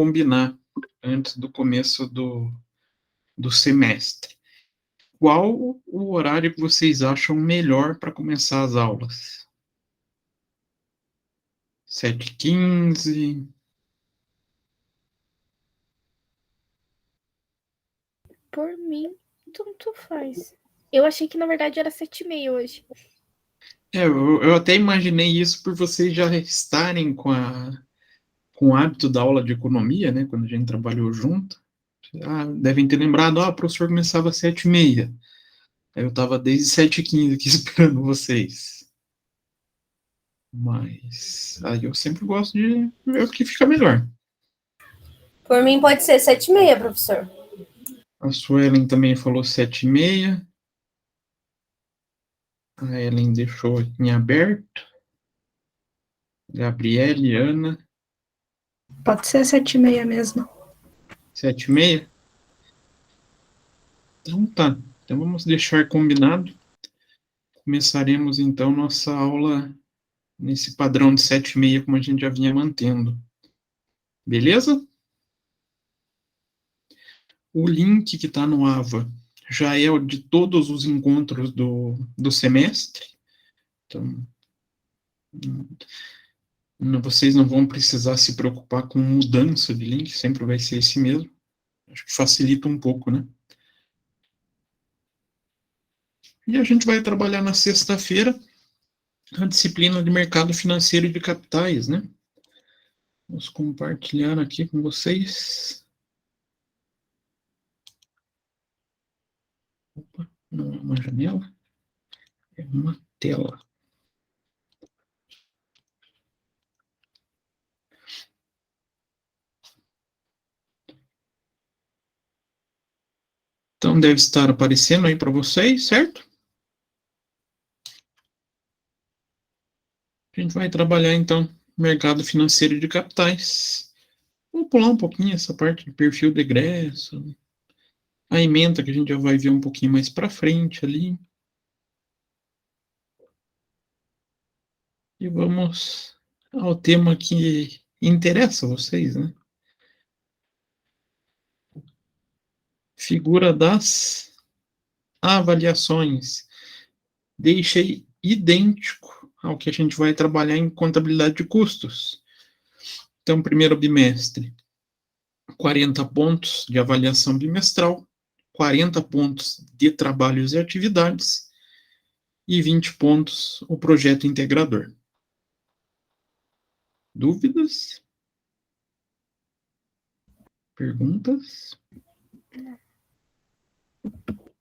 combinar antes do começo do semestre. Qual o horário que vocês acham melhor para começar as aulas? 7h15? Por mim, tanto faz. Eu achei que, na verdade, era 7h30 hoje. Eu até imaginei isso por vocês já estarem com o hábito da aula de economia, né? Quando a gente trabalhou junto. Devem ter lembrado, o professor começava às 7h30. Aí eu estava desde 7h15 aqui esperando vocês. Mas aí eu sempre gosto de ver o que fica melhor. Por mim pode ser 7h30, professor. A Suelen também falou 7h30. A Ellen deixou em aberto. Gabriele, Ana. Pode ser 7h30 mesmo. 7h30? Então tá. Então vamos deixar combinado. Começaremos então nossa aula nesse padrão de 7h30, como a gente já vinha mantendo. Beleza? O link que está no AVA já é o de todos os encontros do semestre. Então, vocês não vão precisar se preocupar com mudança de link, sempre vai ser esse mesmo. Acho que facilita um pouco, né? E a gente vai trabalhar na sexta-feira a disciplina de mercado financeiro e de capitais, né? Vamos compartilhar aqui com vocês. Opa, não é uma janela, é uma tela. Então, deve estar aparecendo aí para vocês, certo? A gente vai trabalhar, então, mercado financeiro de capitais. Vou pular um pouquinho essa parte de perfil de egresso, a ementa que a gente já vai ver um pouquinho mais para frente ali. E vamos ao tema que interessa a vocês, né? Figura das avaliações. Deixei idêntico ao que a gente vai trabalhar em contabilidade de custos. Então, primeiro bimestre, 40 pontos de avaliação bimestral, 40 pontos de trabalhos e atividades e 20 pontos o projeto integrador. Dúvidas? Perguntas?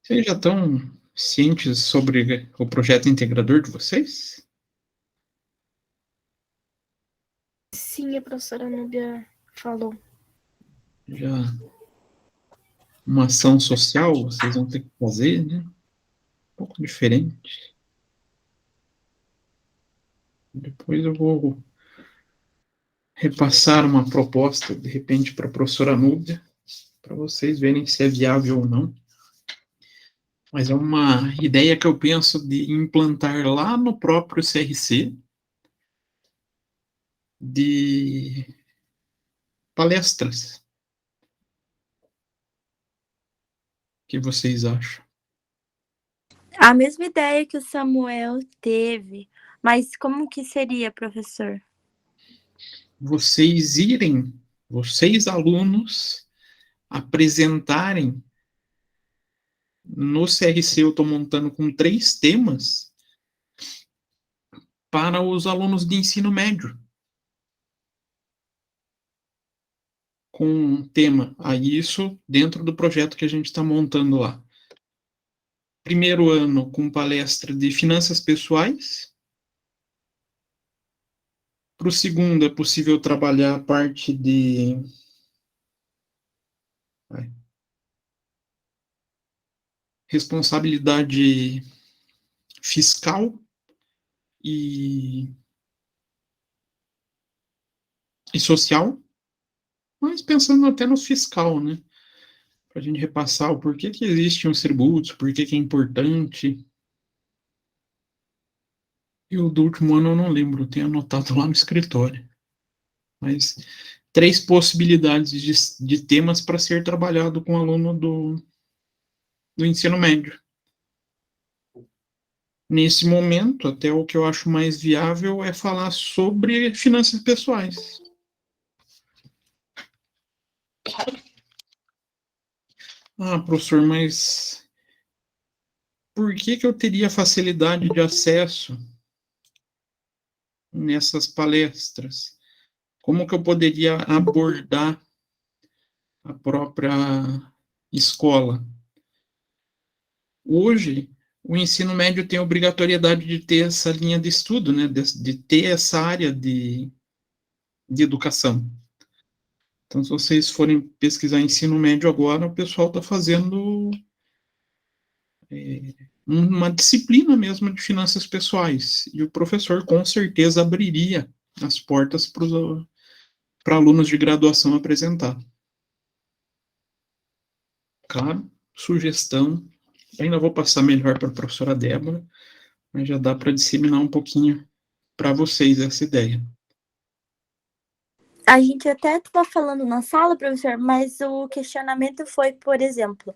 Vocês já estão cientes sobre o projeto integrador de vocês? Sim, a professora Núbia falou. Já uma ação social vocês vão ter que fazer, né? Um pouco diferente. Depois eu vou repassar uma proposta, de repente, para a professora Núbia, para vocês verem se é viável ou não. Mas é uma ideia que eu penso de implantar lá no próprio CRC, de palestras. O que vocês acham? A mesma ideia que o Samuel teve, mas como que seria, professor? Vocês alunos, apresentarem no CRC, eu estou montando com 3 temas para os alunos de ensino médio. Com um tema, isso dentro do projeto que a gente está montando lá. Primeiro ano com palestra de finanças pessoais. Para o segundo é possível trabalhar a parte de responsabilidade fiscal e social, mas pensando até no fiscal, né? Para a gente repassar o porquê que existem os tributos, por que é importante. E o do último ano eu não lembro, eu tenho anotado lá no escritório. Mas 3 possibilidades de temas para ser trabalhado com o aluno do ensino médio. Nesse momento, até o que eu acho mais viável é falar sobre finanças pessoais. Ah, professor, mas por que eu teria facilidade de acesso nessas palestras? Como que eu poderia abordar a própria escola? Hoje, o ensino médio tem a obrigatoriedade de ter essa linha de estudo, né, de ter essa área de educação. Então, se vocês forem pesquisar ensino médio agora, o pessoal está fazendo uma disciplina mesmo de finanças pessoais, e o professor com certeza abriria as portas para alunos de graduação apresentar. Claro, sugestão, ainda vou passar melhor para a professora Débora, mas já dá para disseminar um pouquinho para vocês essa ideia. A gente até estava falando na sala, professor, mas o questionamento foi, por exemplo,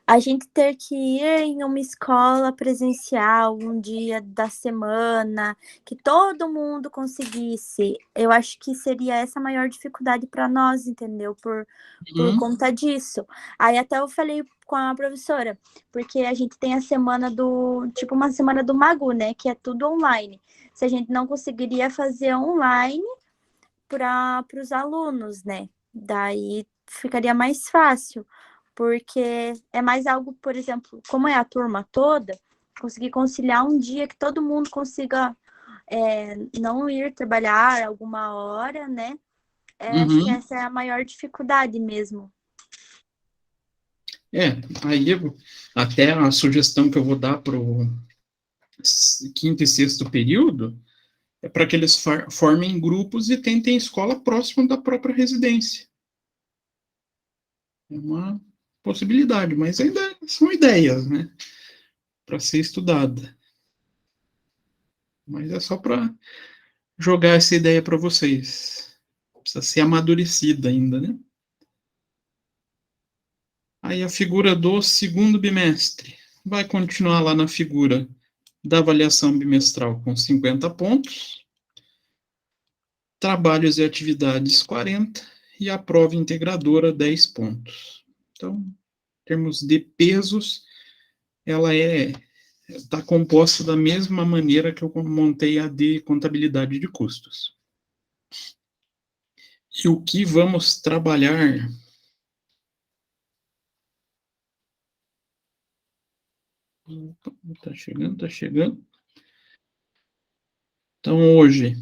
a gente ter que ir em uma escola presencial um dia da semana, que todo mundo conseguisse. Eu acho que seria essa a maior dificuldade para nós, entendeu? Por conta disso. Aí até eu falei com a professora, porque a gente tem a semana tipo uma semana do Magu, né? Que é tudo online. Se a gente não conseguiria fazer online para os alunos, né? Daí ficaria mais fácil, porque é mais algo, por exemplo, como é a turma toda, conseguir conciliar um dia que todo mundo consiga não ir trabalhar alguma hora, né? Acho que essa é a maior dificuldade mesmo. Aí até a sugestão que eu vou dar para o quinto e sexto período é para que eles formem grupos e tentem escola próxima da própria residência. É uma possibilidade, mas ainda são ideias, né? Para ser estudada. Mas é só para jogar essa ideia para vocês. Precisa ser amadurecida ainda, né? Aí a figura do segundo bimestre vai continuar lá na figura da avaliação bimestral com 50 pontos, trabalhos e atividades 40 e a prova integradora 10 pontos. Então, em termos de pesos, ela está composta da mesma maneira que eu montei a de contabilidade de custos. E o que vamos trabalhar? Está chegando, está chegando. Então, hoje,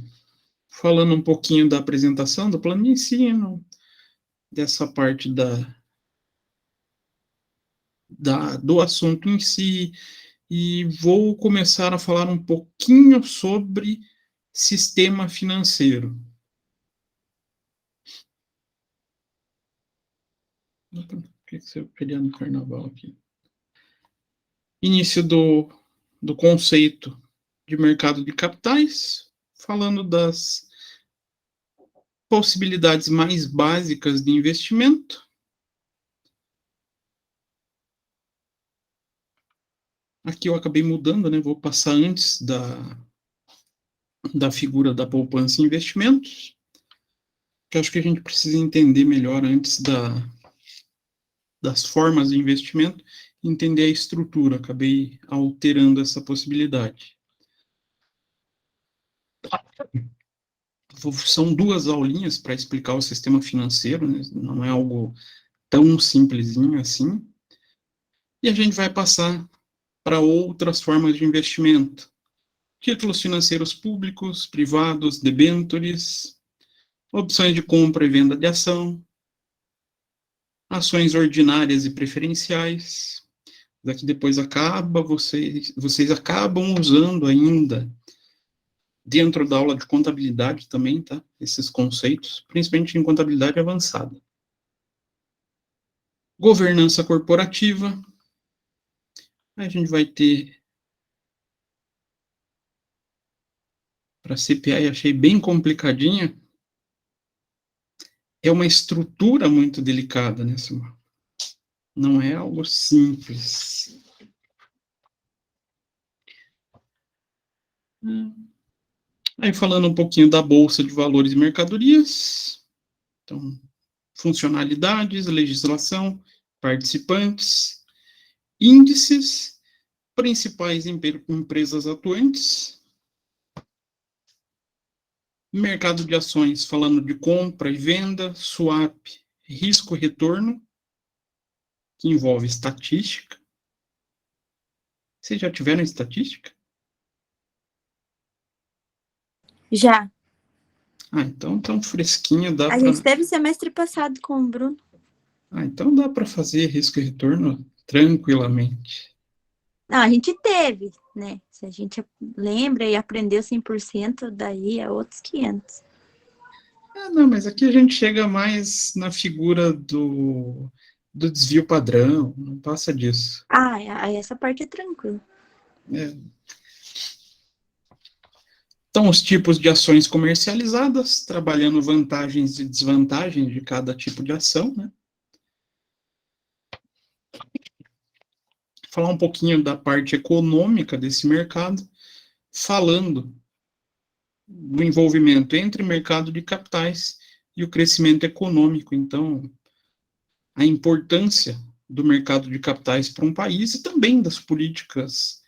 falando um pouquinho da apresentação do plano de ensino, dessa parte do assunto em si, e vou começar a falar um pouquinho sobre sistema financeiro. Por que você queria no carnaval aqui? Início do conceito de mercado de capitais, falando das possibilidades mais básicas de investimento. Aqui eu acabei mudando, né? Vou passar antes da figura da poupança e investimentos, que acho que a gente precisa entender melhor antes das formas de investimento, entender a estrutura. Acabei alterando essa possibilidade. São 2 aulinhas para explicar o sistema financeiro, né? Não é algo tão simplesinho assim. E a gente vai passar para outras formas de investimento. Títulos financeiros públicos, privados, debêntures, opções de compra e venda de ação, ações ordinárias e preferenciais. Daqui depois vocês acabam usando ainda dentro da aula de contabilidade também, tá? Esses conceitos, principalmente em contabilidade avançada. Governança corporativa. Aí a gente vai ter para CPA, achei bem complicadinha, é uma estrutura muito delicada, né, Samuel? Não é algo simples. Aí, falando um pouquinho da Bolsa de Valores e Mercadorias. Então, funcionalidades, legislação, participantes, índices, principais empresas atuantes, mercado de ações, falando de compra e venda, swap, risco-retorno, que envolve estatística. Vocês já tiveram estatística? Já. Ah, então tão fresquinho, dá A para... gente teve semestre passado com o Bruno. Ah, então dá para fazer risco e retorno tranquilamente. Não, a gente teve, né? Se a gente lembra e aprendeu 100%, daí é outros 500. Ah, não, mas aqui a gente chega mais na figura do desvio padrão, não passa disso. Ah, essa parte é tranquila. Então, os tipos de ações comercializadas, trabalhando vantagens e desvantagens de cada tipo de ação, né? Falar um pouquinho da parte econômica desse mercado, falando do envolvimento entre mercado de capitais e o crescimento econômico. Então, a importância do mercado de capitais para um país e também das políticas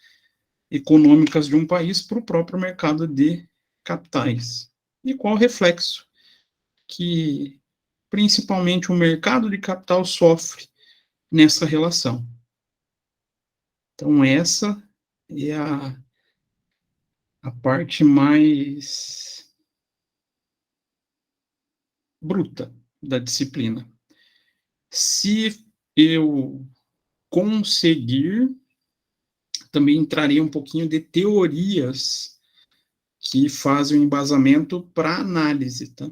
econômicas de um país para o próprio mercado de capitais. E qual o reflexo que, principalmente, o mercado de capital sofre nessa relação. Então, essa é a parte mais bruta da disciplina. Se eu conseguir, também entraria um pouquinho de teorias que fazem o embasamento para análise, tá?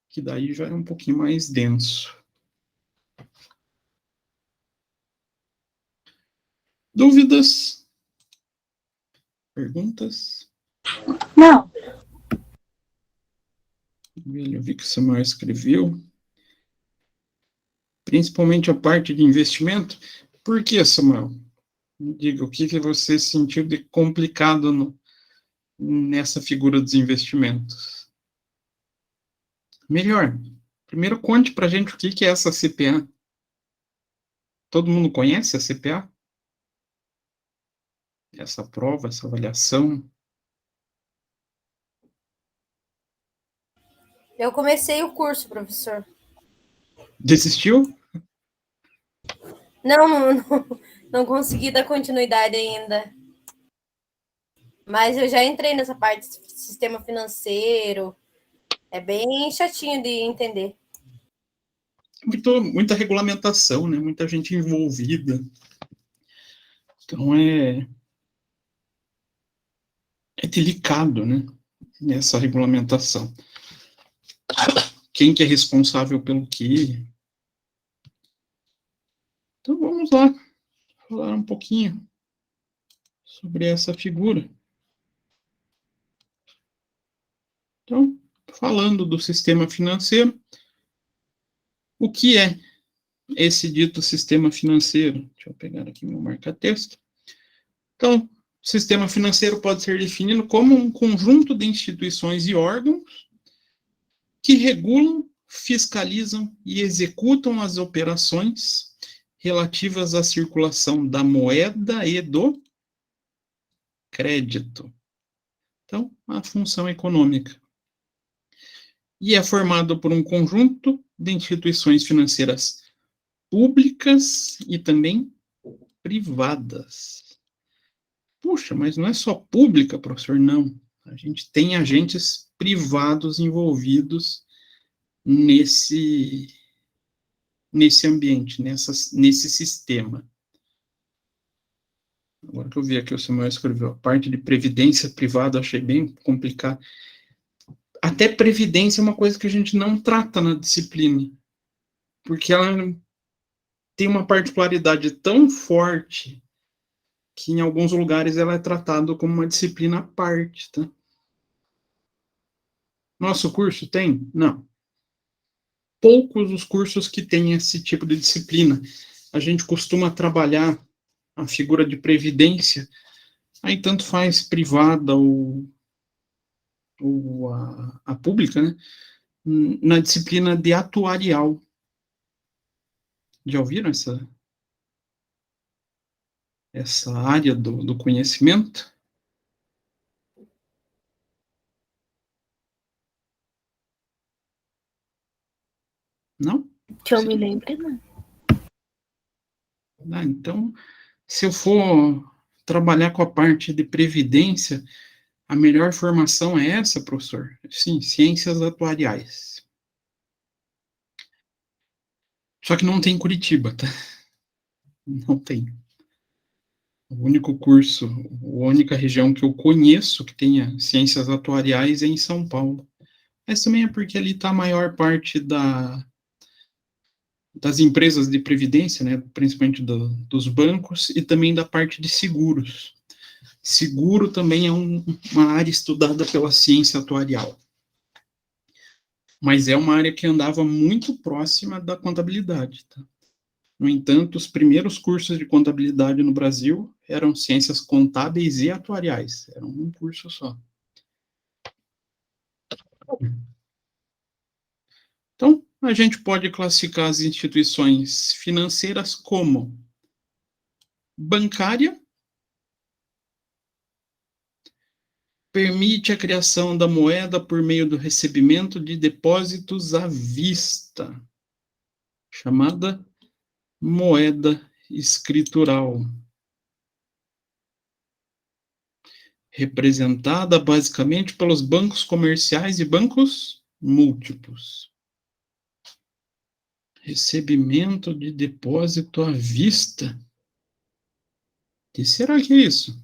Que daí já é um pouquinho mais denso. Dúvidas? Perguntas? Não. Eu vi que o Samuel escreveu. Principalmente a parte de investimento. Por que, Samuel? Me diga, o que você sentiu de complicado nessa figura dos investimentos? Melhor, primeiro conte para a gente o que é essa CPA. Todo mundo conhece a CPA? Essa prova, essa avaliação? Eu comecei o curso, professor. Desistiu? Não consegui dar continuidade ainda. Mas eu já entrei nessa parte de sistema financeiro. É bem chatinho de entender. Muita regulamentação, né? Muita gente envolvida. Então é delicado, né? Essa regulamentação. Quem que é responsável pelo quê? Então vamos lá, falar um pouquinho sobre essa figura. Então, falando do sistema financeiro, o que é esse dito sistema financeiro? Deixa eu pegar aqui meu marca-texto. Então, o sistema financeiro pode ser definido como um conjunto de instituições e órgãos que regulam, fiscalizam e executam as operações relativas à circulação da moeda e do crédito. Então, a função econômica. E é formado por um conjunto de instituições financeiras públicas e também privadas. Puxa, mas não é só pública, professor? Não. A gente tem agentes privados envolvidos nesse ambiente, nesse sistema. Agora que eu vi aqui, o Samuel escreveu a parte de previdência privada, achei bem complicado. Até previdência é uma coisa que a gente não trata na disciplina, porque ela tem uma particularidade tão forte que em alguns lugares ela é tratada como uma disciplina à parte, tá? Nosso curso tem? Não. poucos os cursos que têm esse tipo de disciplina. A gente costuma trabalhar a figura de previdência, aí tanto faz privada ou a pública, né? Na disciplina de atuarial. Já ouviram essa área do conhecimento? Não? Que eu Sim. me lembre, não. Então, se eu for trabalhar com a parte de previdência, a melhor formação é essa, professor? Sim, ciências atuariais. Só que não tem em Curitiba, tá? Não tem. O único curso, a única região que eu conheço que tenha ciências atuariais é em São Paulo. Mas também é porque ali está a maior parte das empresas de previdência, né, principalmente dos bancos, e também da parte de seguros. Seguro também é uma área estudada pela ciência atuarial. Mas é uma área que andava muito próxima da contabilidade, tá? No entanto, os primeiros cursos de contabilidade no Brasil eram ciências contábeis e atuariais. Eram um curso só. Então, a gente pode classificar as instituições financeiras como bancária, permite a criação da moeda por meio do recebimento de depósitos à vista, chamada moeda escritural, representada basicamente pelos bancos comerciais e bancos múltiplos. Recebimento de depósito à vista. O que será que é isso?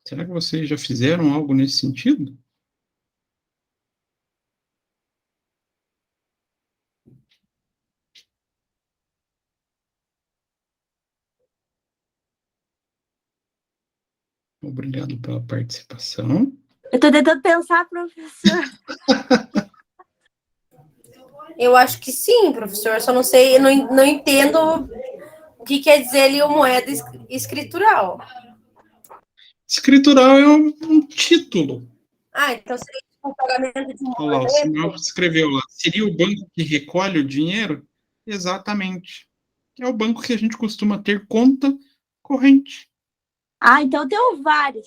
Será que vocês já fizeram algo nesse sentido? Obrigado pela participação. Eu tô tentando pensar, professor. Eu acho que sim, professor. Só não sei, não entendo o que quer dizer ali o moeda escritural. Escritural é um título. Então seria tipo um pagamento de um Olha lá, o Samuel boleto? escreveu lá. Seria o banco que recolhe o dinheiro? Exatamente. É o banco que a gente costuma ter conta corrente. Então deu vários.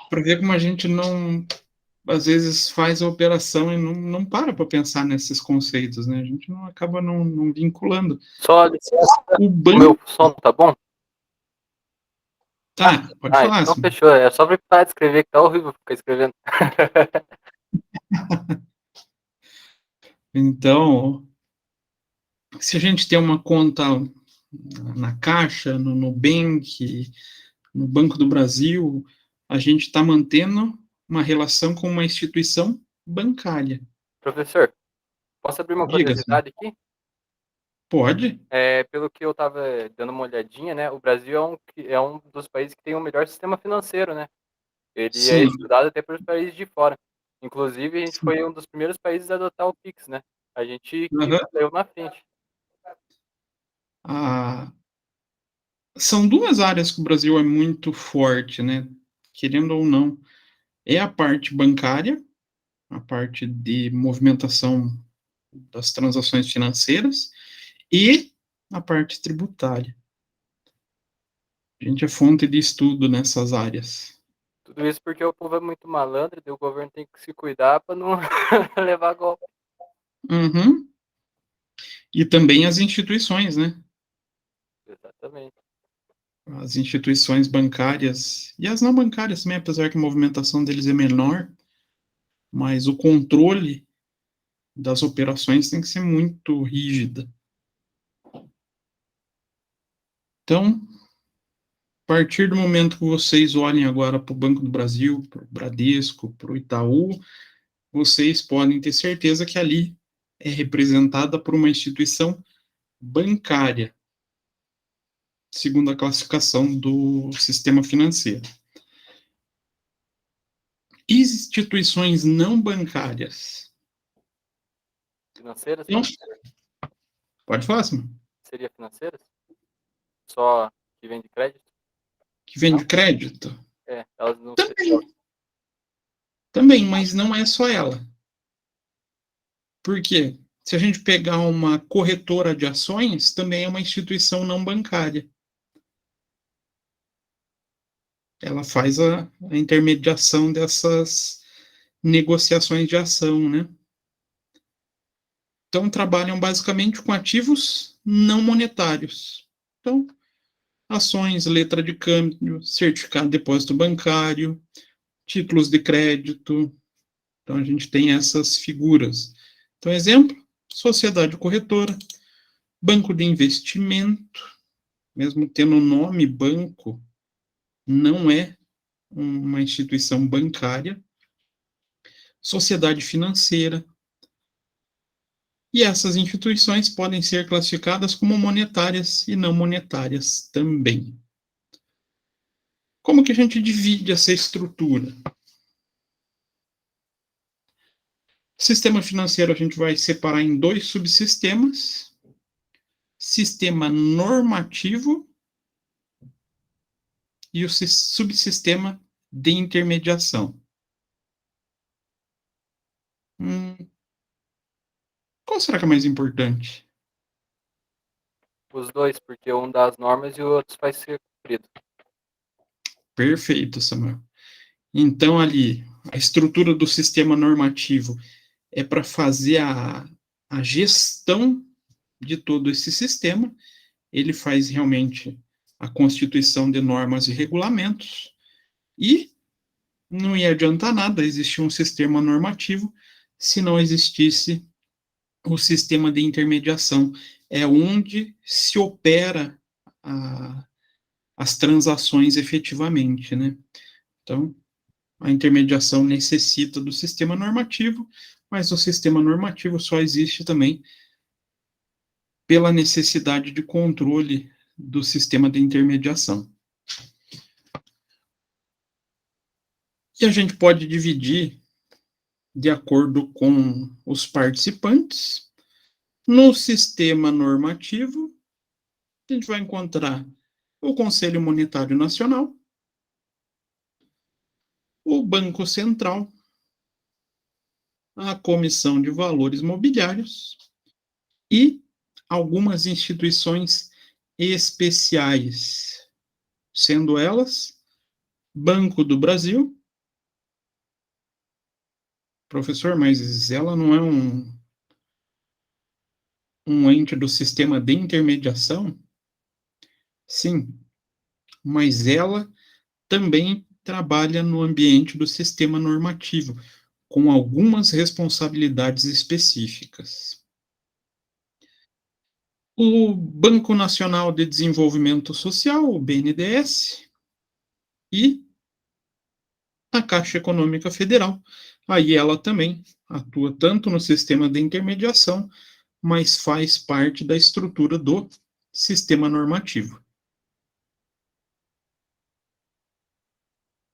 Para ver como a gente não, às vezes, faz a operação e não para pensar nesses conceitos, né? A gente não acaba não vinculando. Só licença, O o banco... meu som tá bom? Tá, pode falar, Então Samuel. fechou. É só pra parar de escrever, que tá horrível ficar escrevendo. Então, se a gente tem uma conta na Caixa, no Nubank, no Banco do Brasil, a gente está mantendo uma relação com uma instituição bancária. Professor, posso abrir uma Diga, curiosidade aqui? pode? Pelo que eu tava dando uma olhadinha, né? O Brasil é um dos países que tem o melhor sistema financeiro, né? Ele é Sim, estudado até pelos países de fora. Inclusive, a gente sim. foi um dos primeiros países a adotar o Pix, né? A gente que Uhum. saiu na frente. São duas áreas que o Brasil é muito forte, né? Querendo ou não. É a parte bancária, a parte de movimentação das transações financeiras, e a parte tributária. A gente é fonte de estudo nessas áreas. Tudo isso porque o povo é muito malandro e o governo tem que se cuidar para não levar golpe. Uhum. E também as instituições, né? Exatamente. As instituições bancárias e as não bancárias também, apesar que a movimentação deles é menor, mas o controle das operações tem que ser muito rígida. Então, a partir do momento que vocês olhem agora para o Banco do Brasil, para o Bradesco, para o Itaú, vocês podem ter certeza que ali é representada por uma instituição bancária, segundo a classificação do sistema financeiro. Instituições não bancárias. Financeiras? Então, pode falar, Simão. Seria financeiras? Só que vende crédito? Que vende crédito? Elas não Também, mas não é só ela. Por quê? Se a gente pegar uma corretora de ações, também é uma instituição não bancária. Ela faz a intermediação dessas negociações de ação, né? Então, trabalham basicamente com ativos não monetários. Então, ações, letra de câmbio, certificado de depósito bancário, títulos de crédito. Então, a gente tem essas figuras. Então, exemplo, sociedade corretora, banco de investimento, mesmo tendo o nome banco, não é uma instituição bancária, sociedade financeira, e essas instituições podem ser classificadas como monetárias e não monetárias também. Como que a gente divide essa estrutura? Sistema financeiro a gente vai separar em 2 subsistemas. Sistema normativo e o subsistema de intermediação. Qual será que é mais importante? Os dois, porque um dá as normas e o outro faz ser cumprido. Perfeito, Samuel. Então, ali, a estrutura do sistema normativo é para fazer a gestão de todo esse sistema. Ele faz realmente a constituição de normas e regulamentos. E não ia adiantar nada existir um sistema normativo se não existisse o sistema de intermediação. É onde se opera as transações efetivamente, né? Então, a intermediação necessita do sistema normativo, mas o sistema normativo só existe também pela necessidade de controle do sistema de intermediação. E a gente pode dividir de acordo com os participantes. No sistema normativo, a gente vai encontrar o Conselho Monetário Nacional, o Banco Central, a Comissão de Valores Mobiliários e algumas instituições especiais, sendo elas Banco do Brasil. Professor, mas ela não é um ente do sistema de intermediação? Sim, mas ela também trabalha no ambiente do sistema normativo, com algumas responsabilidades específicas. O Banco Nacional de Desenvolvimento Social, o BNDES, e a Caixa Econômica Federal. Aí ela também atua tanto no sistema de intermediação, mas faz parte da estrutura do sistema normativo.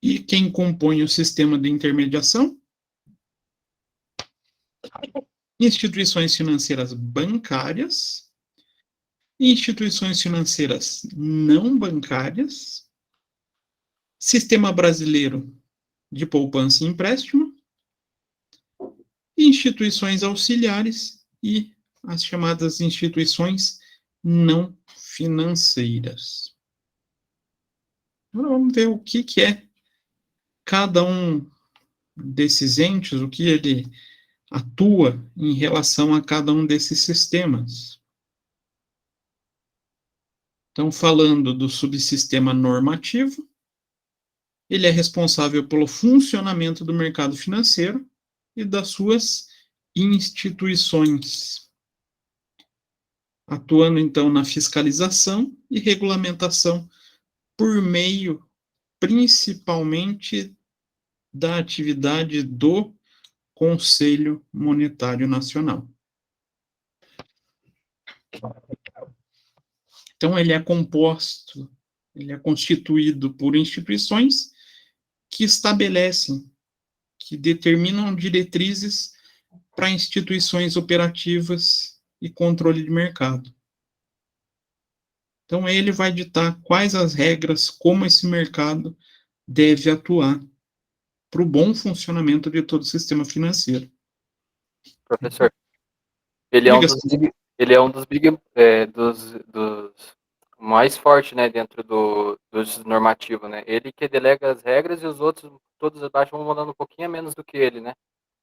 E quem compõe o sistema de intermediação? Instituições financeiras bancárias, instituições financeiras não bancárias, Sistema Brasileiro de Poupança e Empréstimo, instituições auxiliares e as chamadas instituições não financeiras. Agora vamos ver o que é cada um desses entes, o que ele atua em relação a cada um desses sistemas. Então, falando do subsistema normativo, ele é responsável pelo funcionamento do mercado financeiro e das suas instituições, atuando, então, na fiscalização e regulamentação por meio, principalmente, da atividade do Conselho Monetário Nacional. Então, ele é constituído por instituições que estabelecem que determinam diretrizes para instituições operativas e controle de mercado. Então, ele vai ditar quais as regras, como esse mercado deve atuar para o bom funcionamento de todo o sistema financeiro. Professor, ele é um Diga dos assim, ele é um dos dos mais fortes, né, dentro dos normativos, né? Ele que delega as regras e os outros, todos abaixo, vão mandando um pouquinho a menos do que ele, né?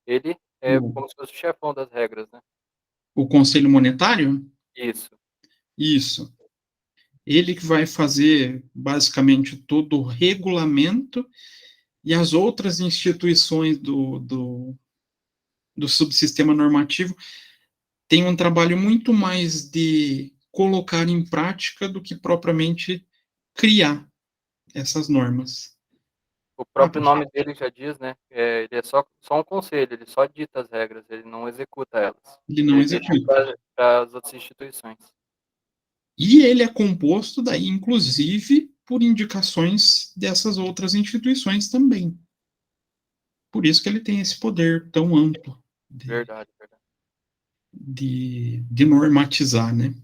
Ele é o, como se fosse o chefão das regras, né? o Conselho Monetário, Isso, isso. Ele que vai fazer, basicamente, todo o regulamento e as outras instituições do subsistema normativo têm um trabalho muito mais de colocar em prática do que propriamente criar essas normas. o próprio nome dele já diz, né? Ele é só um conselho, ele só dita as regras, ele não executa elas. Ele não Ele deixa executa. para as outras instituições. E ele é composto, daí, inclusive, por indicações dessas outras instituições também. Por isso que ele tem esse poder tão amplo Verdade, verdade. de normatizar, né?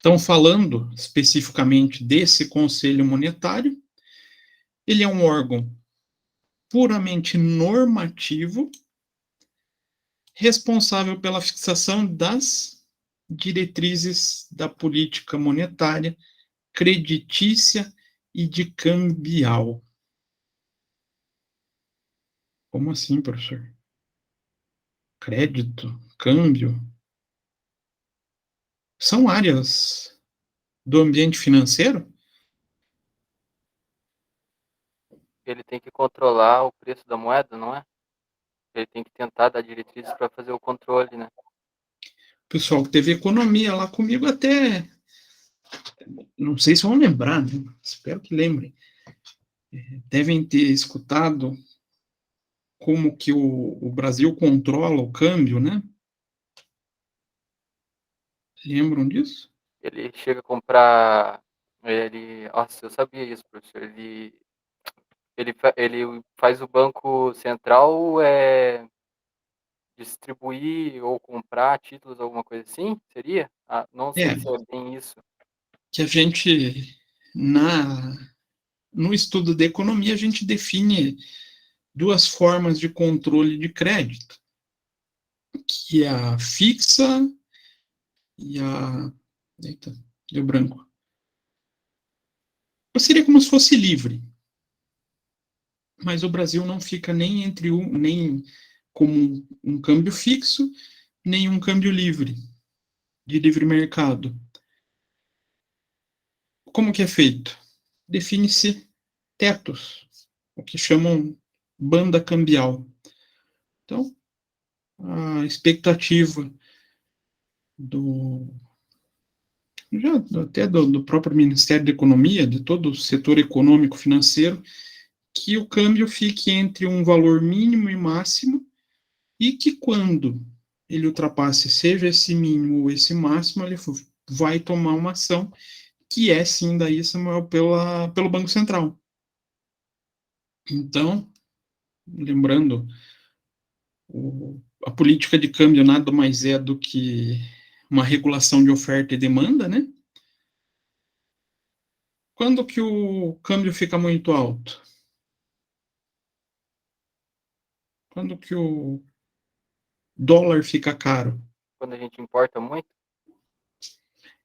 Então, falando especificamente desse Conselho Monetário, ele é um órgão puramente normativo, responsável pela fixação das diretrizes da política monetária, creditícia e de cambial. Como assim, professor? Crédito, câmbio, são áreas do ambiente financeiro? Ele tem que controlar o preço da moeda, não é? Ele tem que tentar dar diretrizes para fazer o controle, né? O pessoal que teve economia lá comigo até, não sei se vão lembrar, né? Espero que lembrem. Devem ter escutado como que o Brasil controla o câmbio, né? Lembram disso? Ele chega a comprar. Nossa, eu sabia isso, professor. Ele faz o Banco Central distribuir ou comprar títulos, alguma coisa assim? Seria? Ah, não sei É, se é bem isso. que a gente, no estudo de economia, a gente define duas formas de controle de crédito, que é a fixa e a... Eita, deu branco. Seria como se fosse livre, mas o Brasil não fica nem como um câmbio fixo, nem um câmbio livre, de livre mercado. Como que é feito? Define-se tetos, o que chamam banda cambial. Então, a expectativa do até do próprio Ministério da Economia, de todo o setor econômico financeiro, que o câmbio fique entre um valor mínimo e máximo, e que quando ele ultrapasse, seja esse mínimo ou esse máximo, ele vai tomar uma ação que é, sim, daí, Samuel, pelo Banco Central. Então, lembrando, a política de câmbio nada mais é do que uma regulação de oferta e demanda, né? Quando que o câmbio fica muito alto? Quando que o dólar fica caro? Quando a gente importa muito,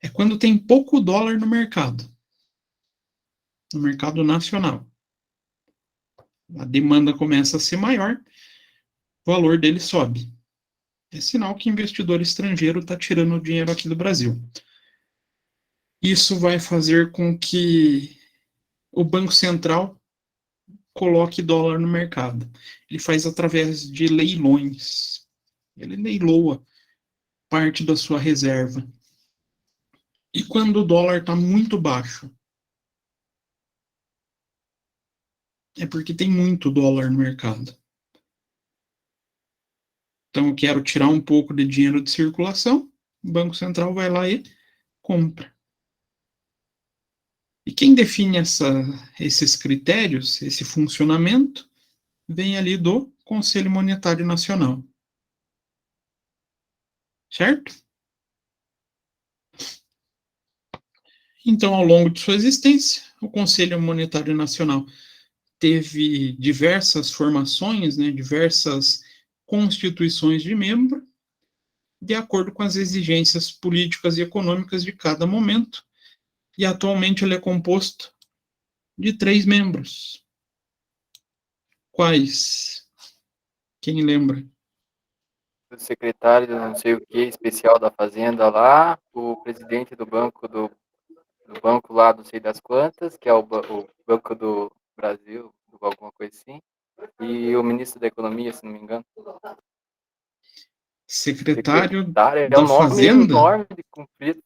É quando tem pouco dólar no mercado nacional. A demanda começa a ser maior, o valor dele sobe. É sinal que investidor estrangeiro está tirando o dinheiro aqui do Brasil. Isso vai fazer com que o Banco Central coloque dólar no mercado. Ele faz através de leilões. Ele leiloa parte da sua reserva. E quando o dólar está muito baixo, é porque tem muito dólar no mercado. Então eu quero tirar um pouco de dinheiro de circulação, o Banco Central vai lá e compra. E quem define esses critérios, esse funcionamento, vem ali do Conselho Monetário Nacional. Certo? Então, ao longo de sua existência, o Conselho Monetário Nacional teve diversas formações, né, diversas constituições de membro, de acordo com as exigências políticas e econômicas de cada momento, e atualmente ele é composto de 3 membros. Quais? Quem lembra? O secretário do não sei o que, especial da Fazenda lá, o presidente do banco lá, não sei das quantas, que é o Banco do Brasil, alguma coisa assim, e o ministro da Economia, se não me engano. Secretário é um da nome Fazenda? enorme de comprido.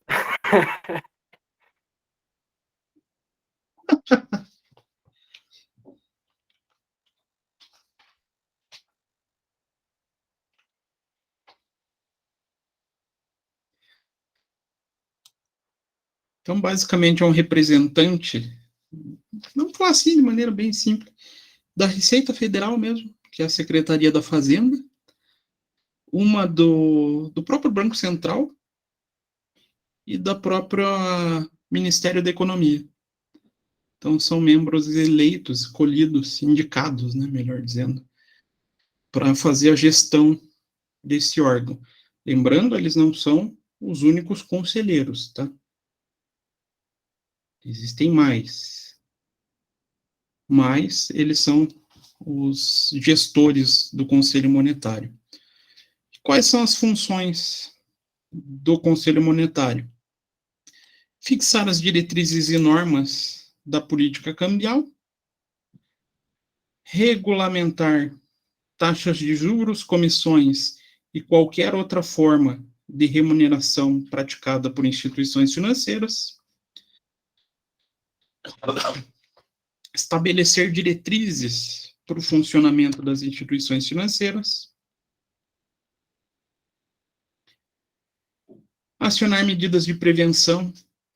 Então, basicamente, é um representante, vamos falar assim, de maneira bem simples, da Receita Federal mesmo, que é a Secretaria da Fazenda, uma do próprio Banco Central e da própria Ministério da Economia. Então, são membros eleitos, escolhidos, indicados, né, melhor dizendo, para fazer a gestão desse órgão. Lembrando, eles não são os únicos conselheiros, tá? Existem mais. Mas eles são os gestores do Conselho Monetário. Quais são as funções do Conselho Monetário? Fixar as diretrizes e normas da política cambial, regulamentar taxas de juros, comissões e qualquer outra forma de remuneração praticada por instituições financeiras, estabelecer diretrizes para o funcionamento das instituições financeiras, acionar medidas de prevenção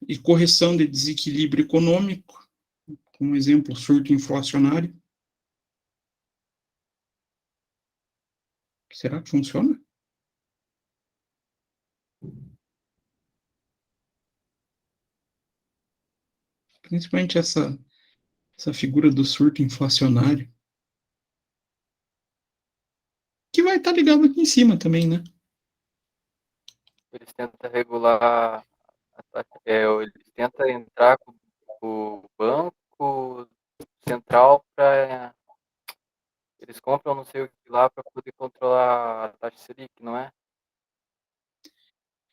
e correção de desequilíbrio econômico, como exemplo, surto inflacionário. Será que funciona? Principalmente essa figura do surto inflacionário, que vai estar ligado aqui em cima também, né? Eles tentam regular, eles tentam entrar com o Banco Central para... Eles compram não sei o que lá para poder controlar a taxa Selic, não é?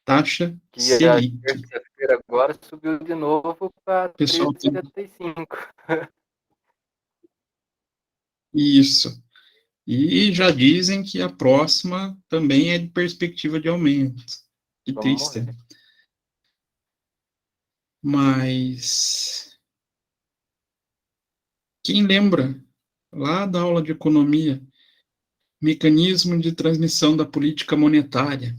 Taxa Que a Selic. terça-feira agora subiu de novo para Pessoal, 3,75. isso. E já dizem que a próxima também é de perspectiva de aumento. Que Vamos triste. ver. Mas quem lembra lá da aula de economia, mecanismo de transmissão da política monetária?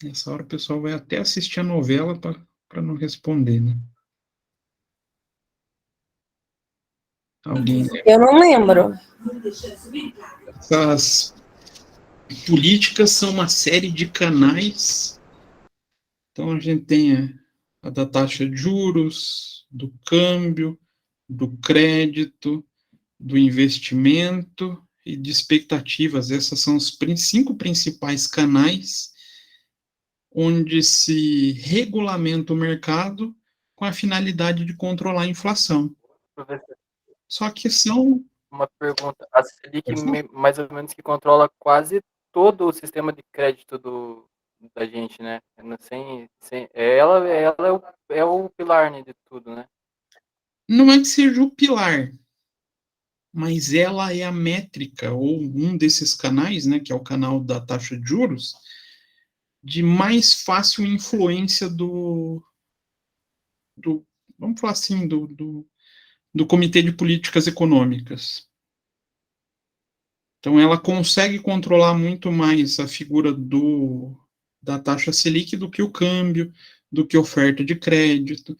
Nessa hora o pessoal vai até assistir a novela para não responder, né? Alguém lembra? Eu não lembro. Essas políticas são uma série de canais. Então a gente tem a da taxa de juros, do câmbio, do crédito, do investimento e de expectativas. Essas são os 5 principais canais onde se regulamenta o mercado com a finalidade de controlar a inflação. Professor, Só que são... uma pergunta. A Selic, mais ou menos, que controla quase todo o sistema de crédito da gente, né? Ela é o pilar, né, de tudo, né? Não é que seja o pilar, mas ela é a métrica, ou um desses canais, né, que é o canal da taxa de juros, de mais fácil influência vamos falar assim, do Comitê de Políticas Econômicas. Então, ela consegue controlar muito mais a figura da taxa Selic do que o câmbio, do que oferta de crédito,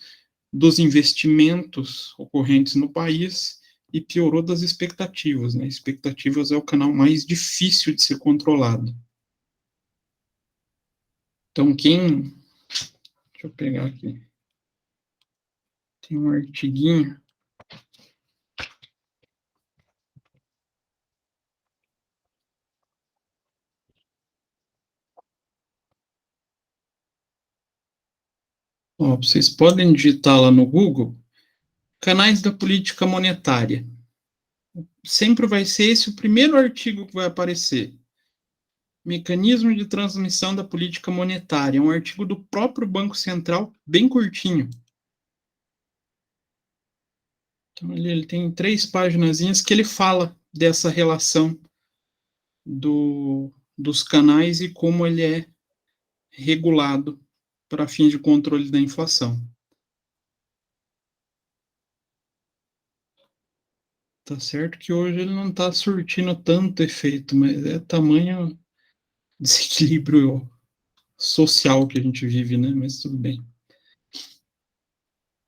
dos investimentos ocorrentes no país e piorou das expectativas, né? Expectativas é o canal mais difícil de ser controlado. Então, deixa eu pegar aqui. Tem um artiguinho. Ó, vocês podem digitar lá no Google, canais da política monetária. Sempre vai ser esse o primeiro artigo que vai aparecer. Mecanismo de transmissão da política monetária. É um artigo do próprio Banco Central, bem curtinho. Então, ele tem 3 paginazinhas que ele fala dessa relação dos canais e como ele é regulado para fins de controle da inflação. Tá certo que hoje ele não está surtindo tanto efeito, mas é tamanho desequilíbrio social que a gente vive, né? Mas tudo bem.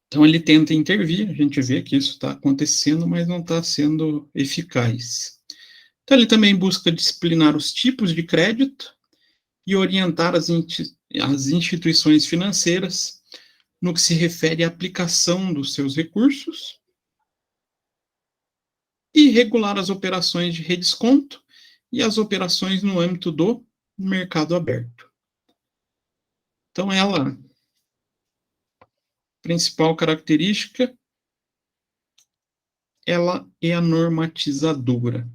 Então ele tenta intervir, a gente vê que isso está acontecendo, mas não está sendo eficaz. Então ele também busca disciplinar os tipos de crédito e orientar as instituições financeiras no que se refere à aplicação dos seus recursos e regular as operações de redesconto e as operações no âmbito do mercado aberto. Então, principal característica, ela é a normatizadora.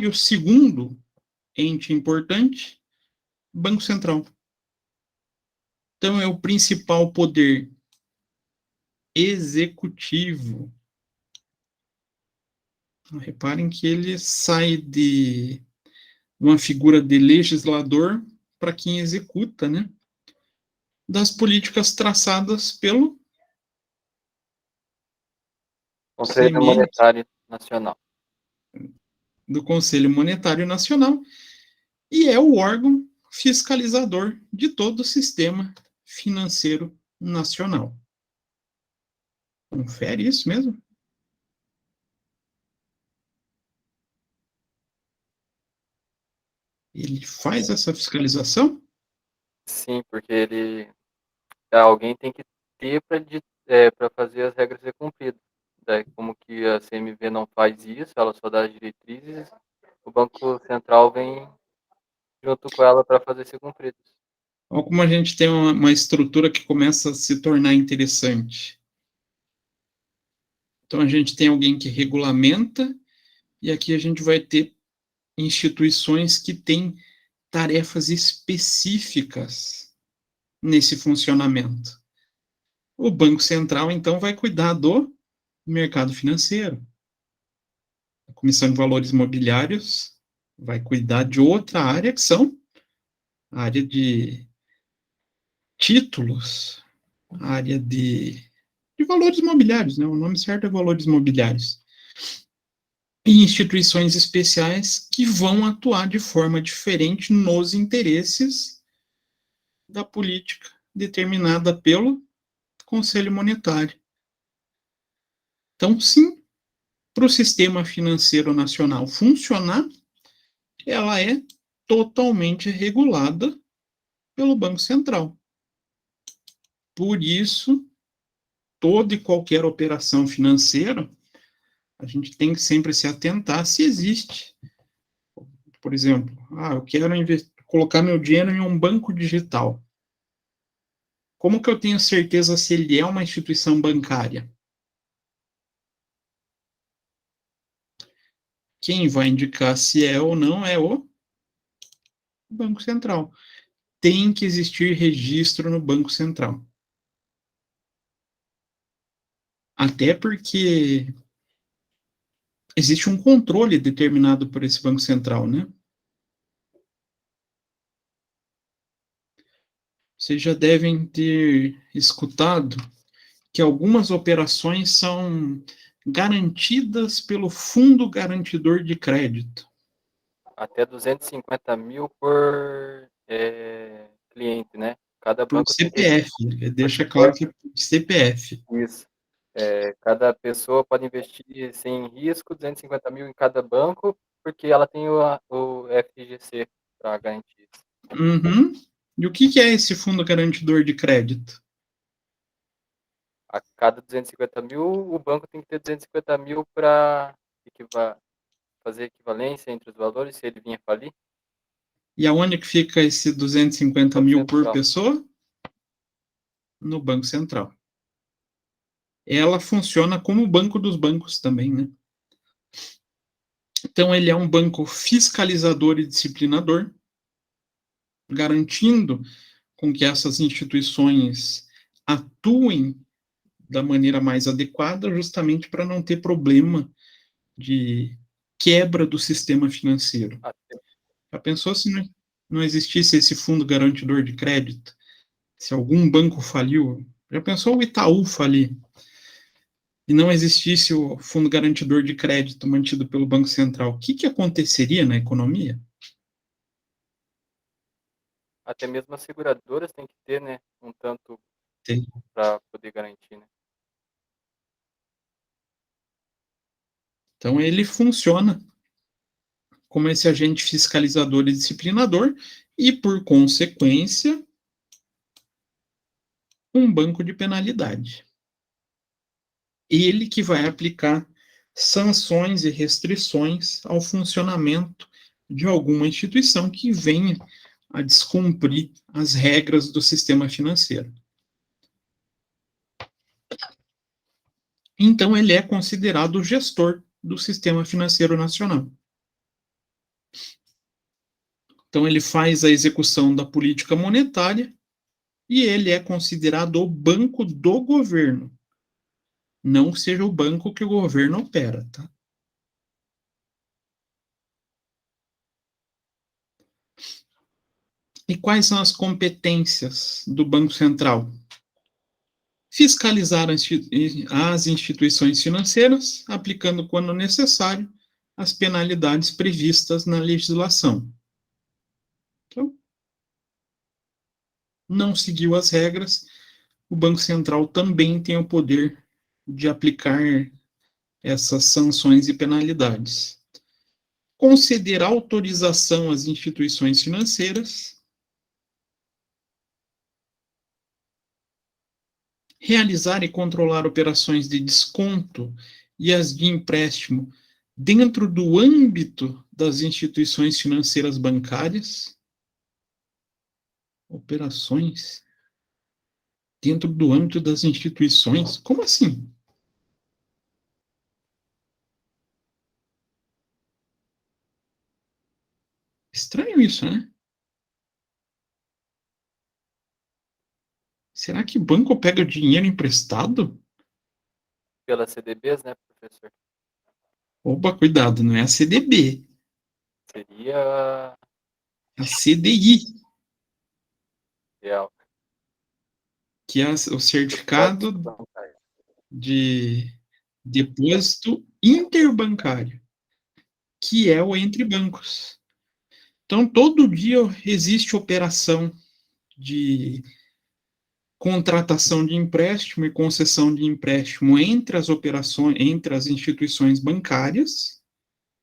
E o segundo ente importante, Banco Central. Então, é o principal poder executivo. Reparem que ele sai de uma figura de legislador para quem executa, né? Das políticas traçadas pelo Conselho Monetário Nacional. Do Conselho Monetário Nacional, e é o órgão fiscalizador de todo o sistema financeiro nacional. Confere isso mesmo? Ele faz essa fiscalização? Sim, porque alguém tem que ter para fazer as regras ser cumpridas. Daí, como que a CMV não faz isso, ela só dá as diretrizes, o Banco Central vem junto com ela para fazer ser cumpridas. Olha como a gente tem uma estrutura que começa a se tornar interessante. Então, a gente tem alguém que regulamenta, e aqui a gente vai ter instituições que têm tarefas específicas nesse funcionamento. O Banco Central, então, vai cuidar do mercado financeiro. A Comissão de Valores Imobiliários vai cuidar de outra área, que são a área de títulos, a área de valores imobiliários, né? O nome certo é valores imobiliários. E instituições especiais que vão atuar de forma diferente nos interesses da política determinada pelo Conselho Monetário. Então, sim, para o sistema financeiro nacional funcionar, ela é totalmente regulada pelo Banco Central. Por isso, toda e qualquer operação financeira, a gente tem que sempre se atentar se existe. Por exemplo, eu quero colocar meu dinheiro em um banco digital. Como que eu tenho certeza se ele é uma instituição bancária? Quem vai indicar se é ou não é o Banco Central. Tem que existir registro no Banco Central. Até porque existe um controle determinado por esse Banco Central, né? Vocês já devem ter escutado que algumas operações são garantidas pelo Fundo Garantidor de Crédito. até 250 mil por cliente, né? Cada Por banco tem que CPF, deixa claro que é por CPF. isso. Cada pessoa pode investir sem risco, 250 mil em cada banco, porque ela tem o FGC para garantir isso. Uhum. E o que é esse fundo garantidor de crédito? A cada 250 mil, o banco tem que ter 250 mil para fazer equivalência entre os valores, se ele vinha falir. E aonde que fica esse 250 Banco mil por Central. pessoa? No Banco Central. Ela funciona como o banco dos bancos também, né? Então, ele é um banco fiscalizador e disciplinador, garantindo com que essas instituições atuem da maneira mais adequada, justamente para não ter problema de quebra do sistema financeiro. Já pensou se não existisse esse fundo garantidor de crédito? Se algum banco faliu? Já pensou o Itaú falir? E não existisse o fundo garantidor de crédito mantido pelo Banco Central, o que aconteceria na economia? Até mesmo as seguradoras têm que ter, né, um tanto Tem. para poder garantir, né? Então, ele funciona como esse agente fiscalizador e disciplinador e, por consequência, um banco de penalidade. Ele que vai aplicar sanções e restrições ao funcionamento de alguma instituição que venha a descumprir as regras do sistema financeiro. Então, ele é considerado o gestor do sistema financeiro nacional. Então, ele faz a execução da política monetária e ele é considerado o banco do governo. Não seja o banco que o governo opera, tá? E quais são as competências do Banco Central? Fiscalizar as instituições financeiras, aplicando, quando necessário, as penalidades previstas na legislação. Então, não seguiu as regras, o Banco Central também tem o poder de aplicar essas sanções e penalidades. Conceder autorização às instituições financeiras, realizar e controlar operações de desconto e as de empréstimo dentro do âmbito das instituições financeiras bancárias. Operações dentro do âmbito das instituições? Como assim? Estranho isso, né? Será que o banco pega dinheiro emprestado? Pelas CDBs, né, professor? Opa, cuidado, não é a CDB, Seria é a CDI, real. que é o certificado de depósito interbancário, que é o entre bancos. Então, todo dia existe operação de contratação de empréstimo e concessão de empréstimo entre as operações, entre as instituições bancárias.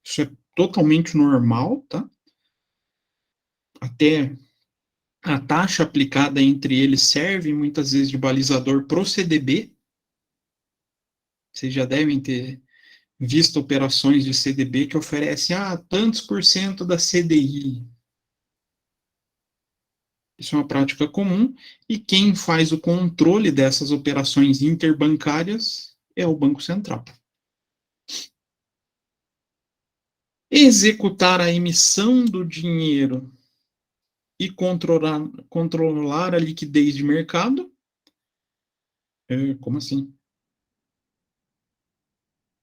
Isso é totalmente normal, tá? Até a taxa aplicada entre eles serve muitas vezes de balizador para o CDB. Vocês já devem ter visto operações de CDB que oferecem tantos por cento da CDI. Isso é uma prática comum, e quem faz o controle dessas operações interbancárias é o Banco Central. Executar a emissão do dinheiro e controlar a liquidez de mercado. Como assim?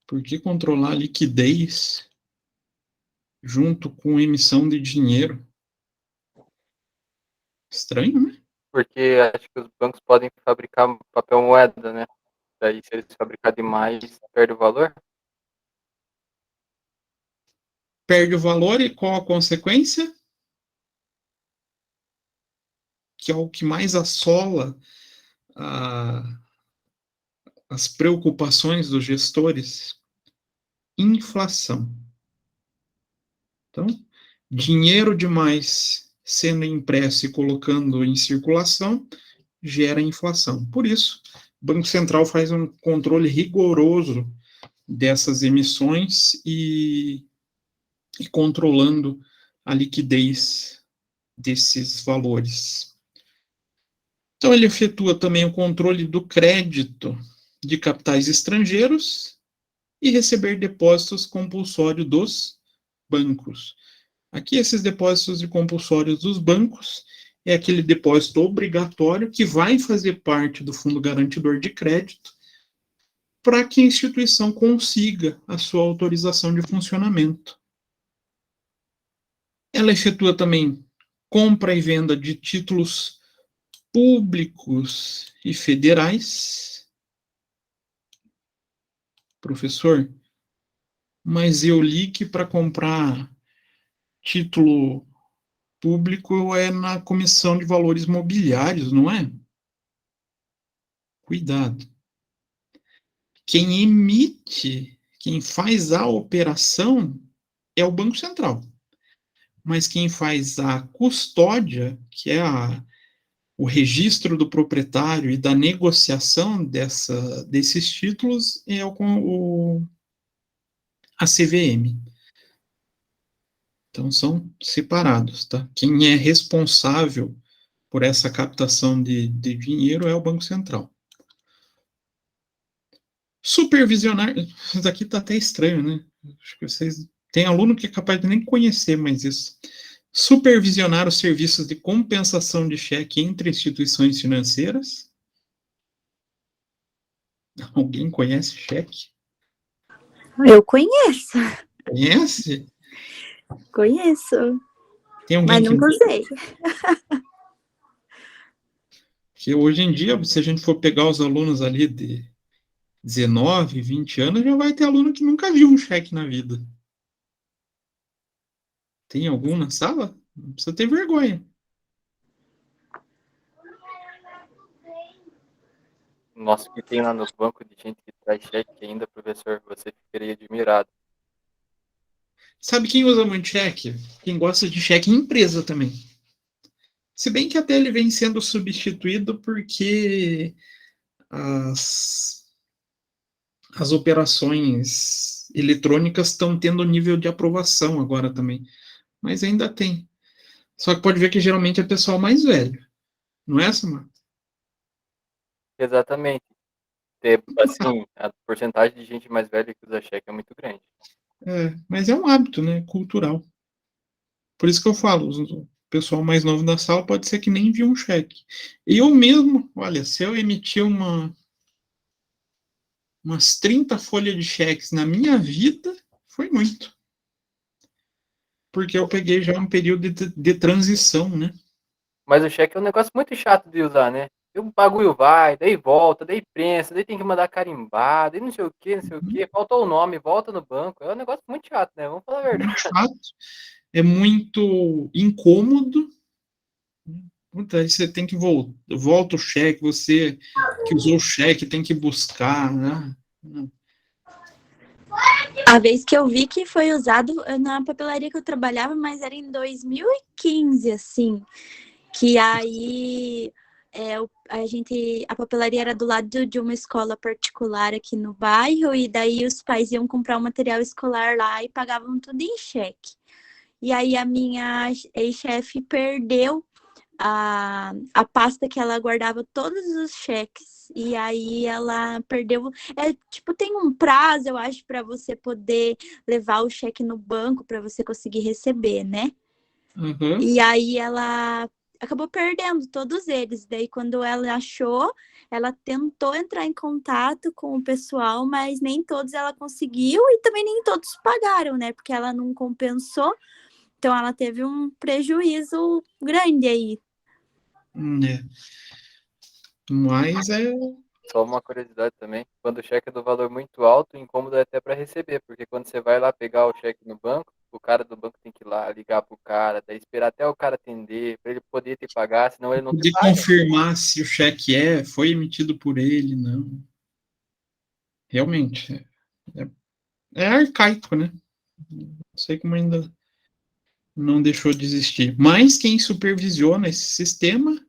Por que controlar a liquidez junto com a emissão de dinheiro? Estranho, né? Porque acho que os bancos podem fabricar papel moeda, né? Daí, se eles fabricar demais, perde o valor. perde o valor e qual a consequência? Que é o que mais assola as preocupações dos gestores, inflação. Então, dinheiro demais sendo impresso e colocando em circulação gera inflação. Por isso, o Banco Central faz um controle rigoroso dessas emissões e controlando a liquidez desses valores. Então, ele efetua também o controle do crédito de capitais estrangeiros e receber depósitos compulsórios dos bancos. Aqui, esses depósitos de compulsórios dos bancos é aquele depósito obrigatório que vai fazer parte do Fundo Garantidor de Crédito para que a instituição consiga a sua autorização de funcionamento. Ela efetua também compra e venda de títulos públicos e federais. Professor, mas eu li que para comprar título público é na Comissão de Valores Mobiliários, não é? Cuidado. Quem emite, quem faz a operação é o Banco Central. Mas quem faz a custódia, que é o registro do proprietário e da negociação desses títulos, é a CVM. Então, são separados, tá? Quem é responsável por essa captação de dinheiro é o Banco Central. Supervisionar, isso aqui tá até estranho, né? Acho que vocês... Tem aluno que é capaz de nem conhecer mais isso. Supervisionar os serviços de compensação de cheque entre instituições financeiras. Alguém conhece cheque? Eu conheço. Conhece? Conheço. Tem alguém Mas nunca usei. Que hoje em dia, se a gente for pegar os alunos ali de 19, 20 anos, já vai ter aluno que nunca viu um cheque na vida. Tem algum na sala? Não precisa ter vergonha. Nossa, o que tem lá no banco de gente que traz cheque ainda, professor, você ficaria admirado. Sabe quem usa muito cheque? Quem gosta de cheque em empresa também. Se bem que até ele vem sendo substituído porque as operações eletrônicas estão tendo nível de aprovação agora também. Mas ainda tem. Só que pode ver que geralmente é pessoal mais velho. Não é, Samar? Exatamente. Assim, a porcentagem de gente mais velha que usa cheque é muito grande. Mas é um hábito, né? Cultural. Por isso que eu falo, o pessoal mais novo da sala pode ser que nem viu um cheque. Eu mesmo, olha, se eu emitir umas 30 folhas de cheques na minha vida, foi muito. Porque eu peguei já um período de transição, né? Mas o cheque é um negócio muito chato de usar, né? E o bagulho vai, daí volta, daí prensa, daí tem que mandar carimbar, daí não sei o que, faltou o nome, volta no banco. É um negócio muito chato, né? Vamos falar a verdade. Muito chato, é muito incômodo. Puta, aí você tem que volta o cheque, você que usou o cheque tem que buscar, né? A vez que eu vi que foi usado na papelaria que eu trabalhava, mas era em 2015, assim. Que aí a papelaria era do lado de uma escola particular aqui no bairro, e daí os pais iam comprar o material escolar lá e pagavam tudo em cheque. E aí a minha ex-chefe perdeu a pasta que ela guardava todos os cheques, e aí ela perdeu. Tem um prazo, eu acho, para você poder levar o cheque no banco para você conseguir receber, né? Uhum. E aí ela acabou perdendo todos eles. Daí, quando ela achou, ela tentou entrar em contato com o pessoal, mas nem todos ela conseguiu e também nem todos pagaram, né? Porque ela não compensou. Então, ela teve um prejuízo grande aí. Mas Só uma curiosidade também, quando o cheque é do valor muito alto, o incômodo é até para receber, porque quando você vai lá pegar o cheque no banco, o cara do banco tem que ir lá ligar pro cara, daí esperar até o cara atender, para ele poder te pagar, senão ele não te De paga. confirmar se o cheque foi emitido por ele, não. Realmente, é arcaico, né? Não sei como ainda não deixou de existir. Mas quem supervisiona esse sistema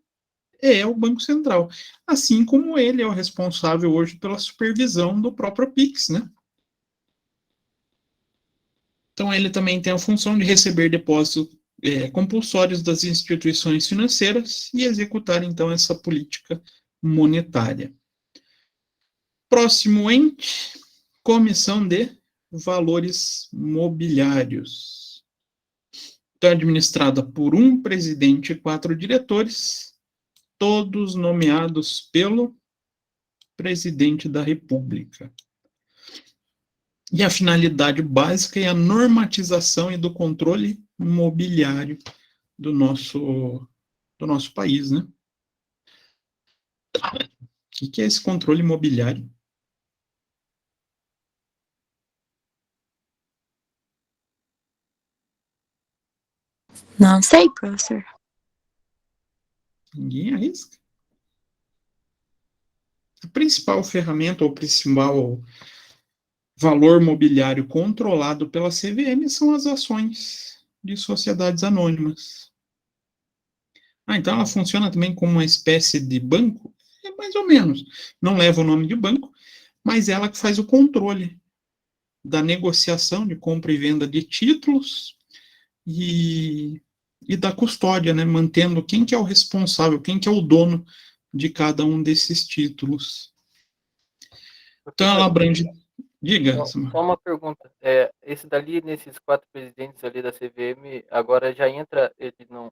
é o Banco Central. Assim como ele é o responsável hoje pela supervisão do próprio Pix, né? Então, ele também tem a função de receber depósitos compulsórios das instituições financeiras e executar, então, essa política monetária. Próximo ente, Comissão de Valores Mobiliários. Então, é administrada por um presidente e 4 diretores, todos nomeados pelo presidente da República. E a finalidade básica é a normatização e do controle mobiliário do nosso país, né? O que é esse controle imobiliário? Não sei, professor. Ninguém arrisca. A principal ferramenta ou principal valor mobiliário controlado pela CVM são as ações de sociedades anônimas. Então ela funciona também como uma espécie de banco? É mais ou menos. Não leva o nome de banco, mas ela que faz o controle da negociação de compra e venda de títulos e da custódia, né? Mantendo quem que é o responsável, quem que é o dono de cada um desses títulos. Então ela abrange... Diga, Só uma pergunta. Esse dali, nesses 4 presidentes ali da CVM, agora já entra, ele não,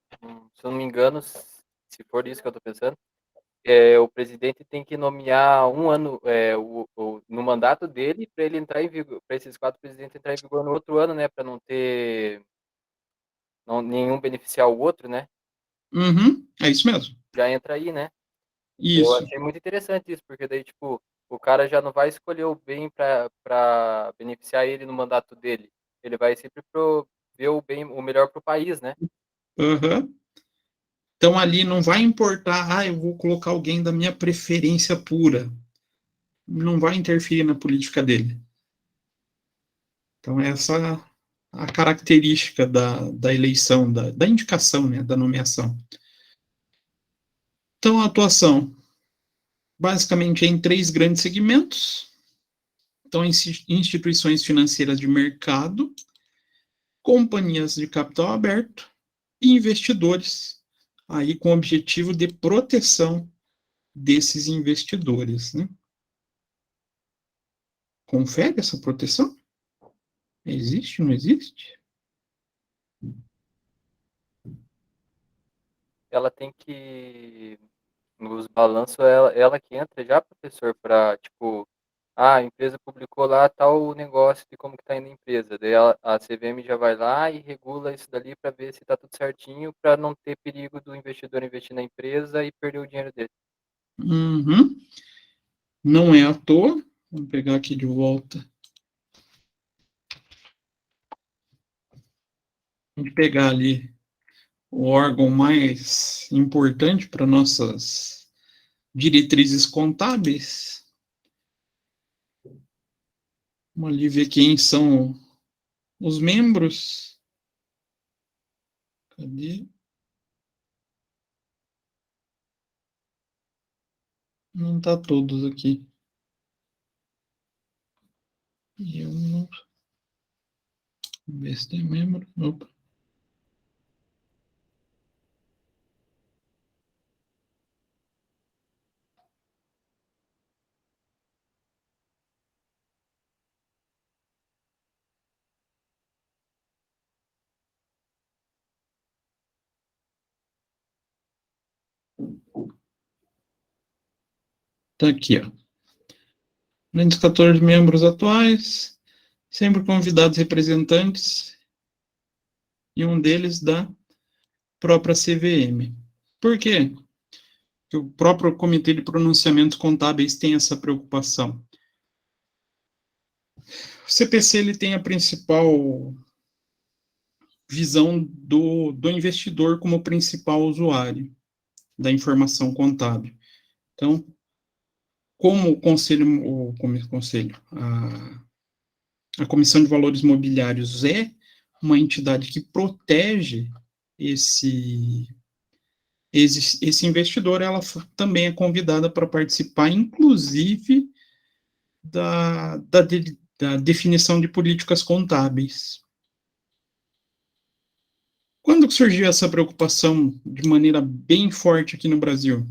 se eu não me engano, se for isso que eu estou pensando, o presidente tem que nomear um ano no mandato dele para ele entrar em vigor, para esses 4 presidentes entrar em vigor no outro ano, né? Para não ter nenhum beneficiar o outro, né? Uhum, é isso mesmo. Já entra aí, né? Eu Isso. achei muito interessante isso, porque daí, tipo, o cara já não vai escolher o bem para beneficiar ele no mandato dele. Ele vai sempre ver o bem, o melhor para o país, né? Uhum. Então ali não vai importar, eu vou colocar alguém da minha preferência pura. Não vai interferir na política dele. Então essa a característica da eleição, da indicação, né, da nomeação. Então a atuação basicamente é em 3 grandes segmentos. Então, instituições financeiras de mercado, companhias de capital aberto e investidores, aí com o objetivo de proteção desses investidores, né? Confere essa proteção? Existe, não existe? Ela tem que, nos balanços, ela que entra já, professor, para, tipo, a empresa publicou lá tal negócio de como que tá indo a empresa. Daí a CVM já vai lá e regula isso dali para ver se tá tudo certinho, para não ter perigo do investidor investir na empresa e perder o dinheiro dele. Uhum. Não é à toa. Vamos pegar aqui de volta. Vamos pegar ali o órgão mais importante para nossas diretrizes contábeis. Vamos ali ver quem são os membros. Cadê? Não está todos aqui. E eu não... Vamos ver se tem membro. Opa. Está aqui, ó. Além dos 14 membros atuais, sempre convidados representantes, e um deles da própria CVM. Por quê? que o próprio Comitê de Pronunciamentos Contábeis tem essa preocupação. O CPC ele tem a principal visão do investidor como principal usuário da informação contábil. Então, como a Comissão de Valores Mobiliários é uma entidade que protege esse investidor, ela também é convidada para participar, inclusive, da definição de políticas contábeis. Quando surgiu essa preocupação de maneira bem forte aqui no Brasil?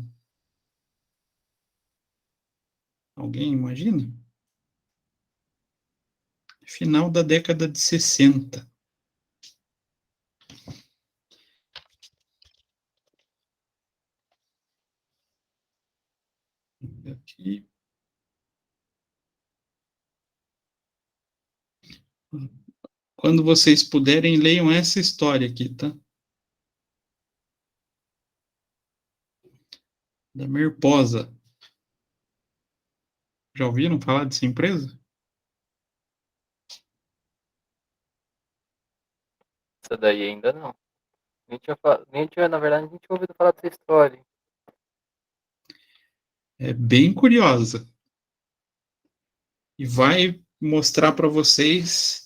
Alguém imagina? Final da década de 60. Aqui. Quando vocês puderem, leiam essa história aqui, tá? Da Merposa. Já ouviram falar dessa empresa? Essa daí ainda não. Na verdade, nem tinha ouvido falar dessa história. É bem curiosa. E vai mostrar para vocês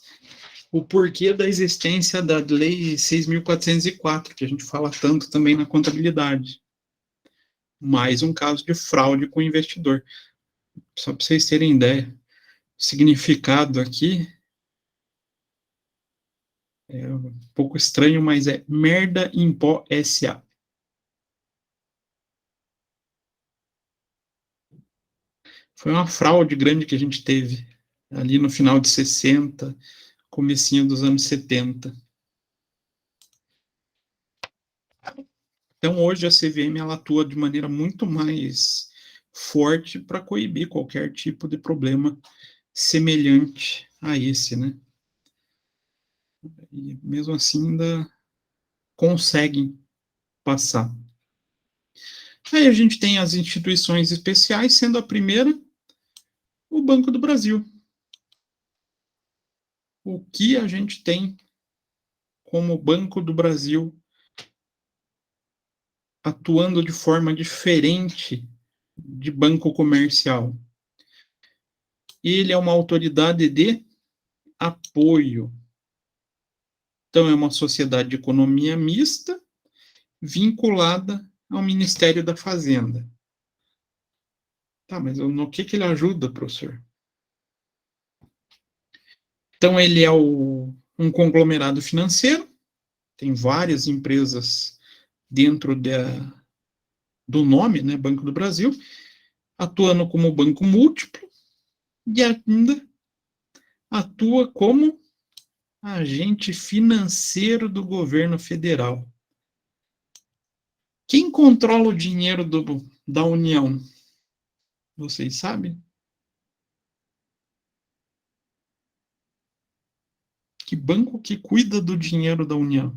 o porquê da existência da Lei 6.404, que a gente fala tanto também na contabilidade. Mais um caso de fraude com o investidor. Só para vocês terem ideia, o significado aqui é um pouco estranho, mas é Merda em Pó S.A. Foi uma fraude grande que a gente teve ali no final de 60, comecinho dos anos 70. Então, hoje a CVM ela atua de maneira muito mais forte para coibir qualquer tipo de problema semelhante a esse, né? E mesmo assim ainda conseguem passar. Aí a gente tem as instituições especiais, sendo a primeira o Banco do Brasil. O que a gente tem como Banco do Brasil atuando de forma diferente de banco comercial? Ele é uma autoridade de apoio. Então, é uma sociedade de economia mista vinculada ao Ministério da Fazenda. Tá, mas no que ele ajuda, professor? Então, ele é um conglomerado financeiro, tem várias empresas dentro do nome, né, Banco do Brasil, atuando como banco múltiplo e ainda atua como agente financeiro do governo federal. Quem controla o dinheiro da União? Vocês sabem? Que banco que cuida do dinheiro da União?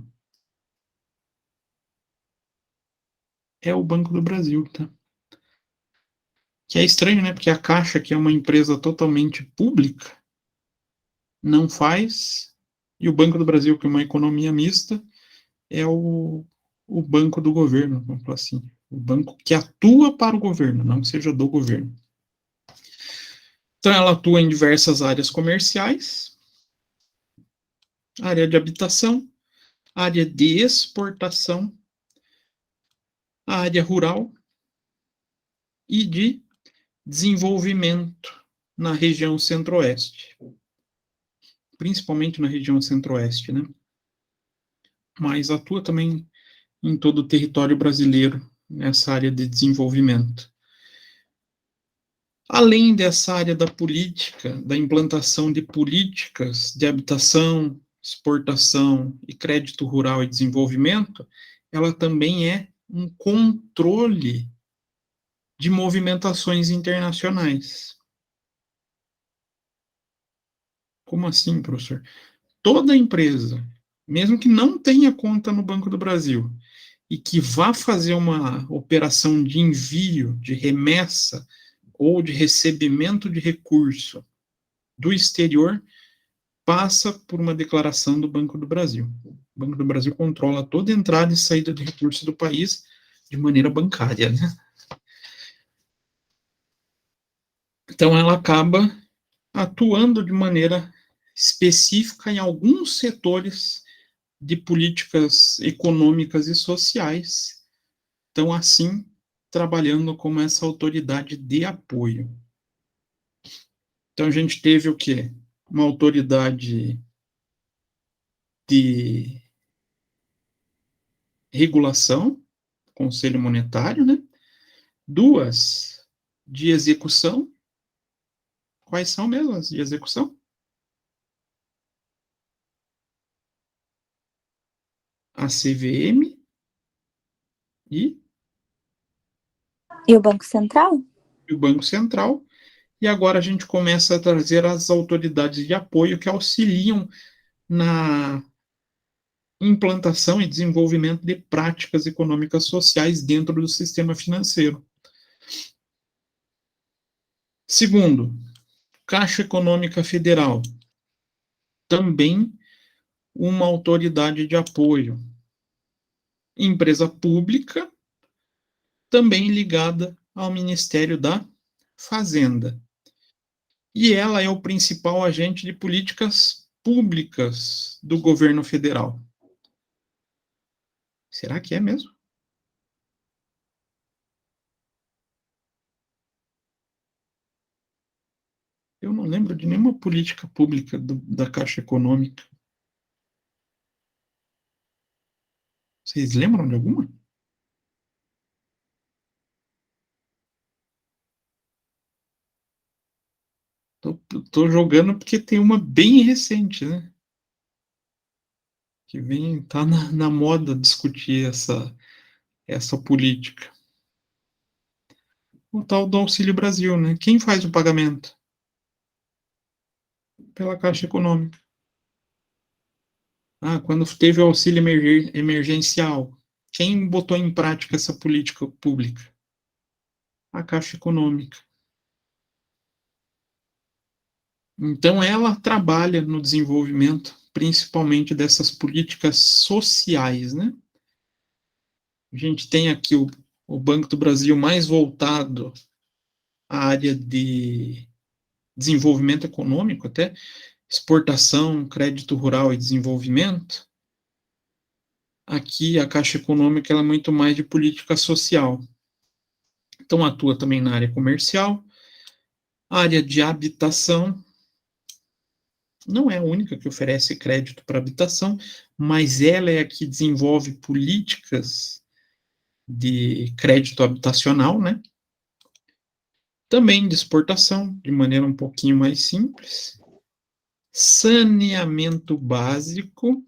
É o Banco do Brasil, tá? Que é estranho, né? Porque a Caixa, que é uma empresa totalmente pública, não faz, e o Banco do Brasil, que é uma economia mista, é o banco do governo, vamos falar assim. O banco que atua para o governo, não que seja do governo. Então, ela atua em diversas áreas comerciais, área de habitação, área de exportação, área rural e de desenvolvimento na região centro-oeste. Principalmente na região centro-oeste, né? Mas atua também em todo o território brasileiro, nessa área de desenvolvimento. Além dessa área da política, da implantação de políticas de habitação, exportação e crédito rural e desenvolvimento, ela também é um controle de movimentações internacionais. Como assim, professor? Toda empresa, mesmo que não tenha conta no Banco do Brasil, e que vá fazer uma operação de envio, de remessa ou de recebimento de recurso do exterior, passa por uma declaração do Banco do Brasil. O Banco do Brasil controla toda entrada e saída de recursos do país de maneira bancária, né? Então, ela acaba atuando de maneira específica em alguns setores de políticas econômicas e sociais, então, assim, trabalhando como essa autoridade de apoio. Então, a gente teve o quê? Uma autoridade de regulação, Conselho Monetário, né? 2 de execução. Quais são mesmo as de execução? A CVM e E o Banco Central? o Banco Central. E agora a gente começa a trazer as autoridades de apoio que auxiliam na implantação e desenvolvimento de práticas econômicas sociais dentro do sistema financeiro. Segundo, Caixa Econômica Federal, também uma autoridade de apoio. Empresa pública, também ligada ao Ministério da Fazenda. E ela é o principal agente de políticas públicas do governo federal. Será que é mesmo? Eu não lembro de nenhuma política pública da Caixa Econômica. Vocês lembram de alguma? Tô jogando porque tem uma bem recente, né? Que tá na moda discutir essa política. O tal do Auxílio Brasil, né? Quem faz o pagamento? Pela Caixa Econômica. Quando teve o auxílio emergencial, quem botou em prática essa política pública? A Caixa Econômica. Então, ela trabalha no desenvolvimento, principalmente dessas políticas sociais, né? A gente tem aqui o Banco do Brasil mais voltado à área de desenvolvimento econômico, até exportação, crédito rural e desenvolvimento. Aqui, a Caixa Econômica ela é muito mais de política social. Então, atua também na área comercial, área de habitação. Não é a única que oferece crédito para habitação, mas ela é a que desenvolve políticas de crédito habitacional, né? Também de exportação, de maneira um pouquinho mais simples. Saneamento básico.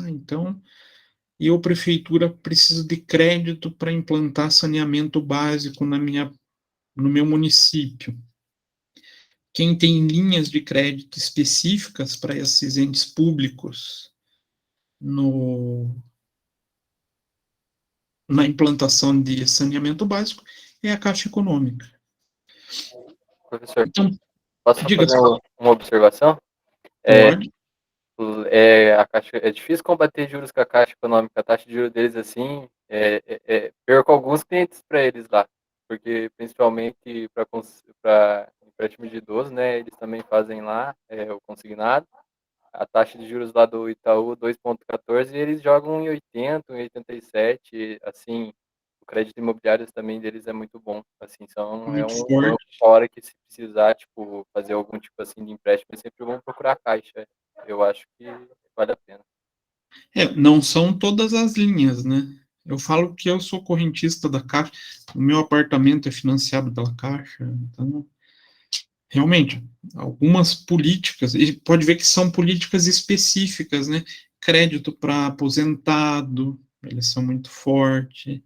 Então, eu, prefeitura, preciso de crédito para implantar saneamento básico no meu município. Quem tem linhas de crédito específicas para esses entes públicos na implantação de saneamento básico é a Caixa Econômica. Professor, Então, posso diga fazer uma observação? Pode. A Caixa, é difícil combater juros com a Caixa Econômica. A taxa de juros deles, assim, perco alguns clientes para eles lá, porque principalmente para empréstimo de idoso, né, eles também fazem lá o consignado. A taxa de juros lá do Itaú, 2,14, e eles jogam em 80, em 87, assim, o crédito imobiliário também deles é muito bom, assim, Muito um forte. banco fora que, se precisar, tipo, fazer algum tipo assim de empréstimo, eles sempre vão procurar a Caixa. Eu acho que vale a pena. Não são todas as linhas, né? Eu falo que eu sou correntista da Caixa, o meu apartamento é financiado pela Caixa, então, realmente, algumas políticas, e pode ver que são políticas específicas, né? Crédito para aposentado, eles são muito fortes.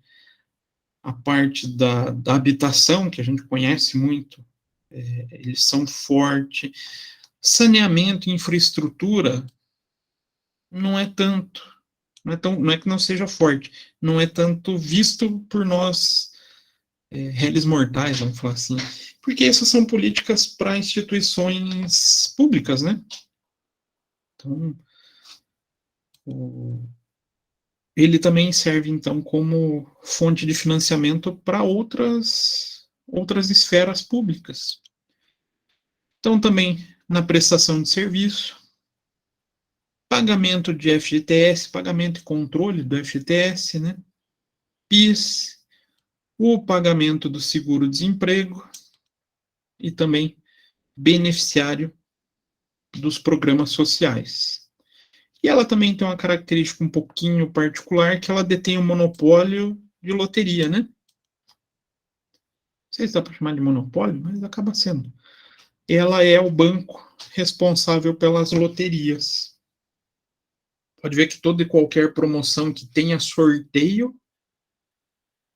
A parte da habitação, que a gente conhece muito, eles são fortes. Saneamento e infraestrutura, não é tanto. Não é que não seja forte, não é tanto visto por nós, réis mortais, vamos falar assim, porque essas são políticas para instituições públicas, né? Então, ele também serve, então, como fonte de financiamento para outras esferas públicas. Então, também na prestação de serviço, pagamento de FGTS, pagamento e controle do FGTS, né? PIS, o pagamento do seguro-desemprego e também beneficiário dos programas sociais. E ela também tem uma característica um pouquinho particular, que ela detém o monopólio de loteria, né? Não sei se dá para chamar de monopólio, mas acaba sendo. Ela é o banco responsável pelas loterias. Pode ver que toda e qualquer promoção que tenha sorteio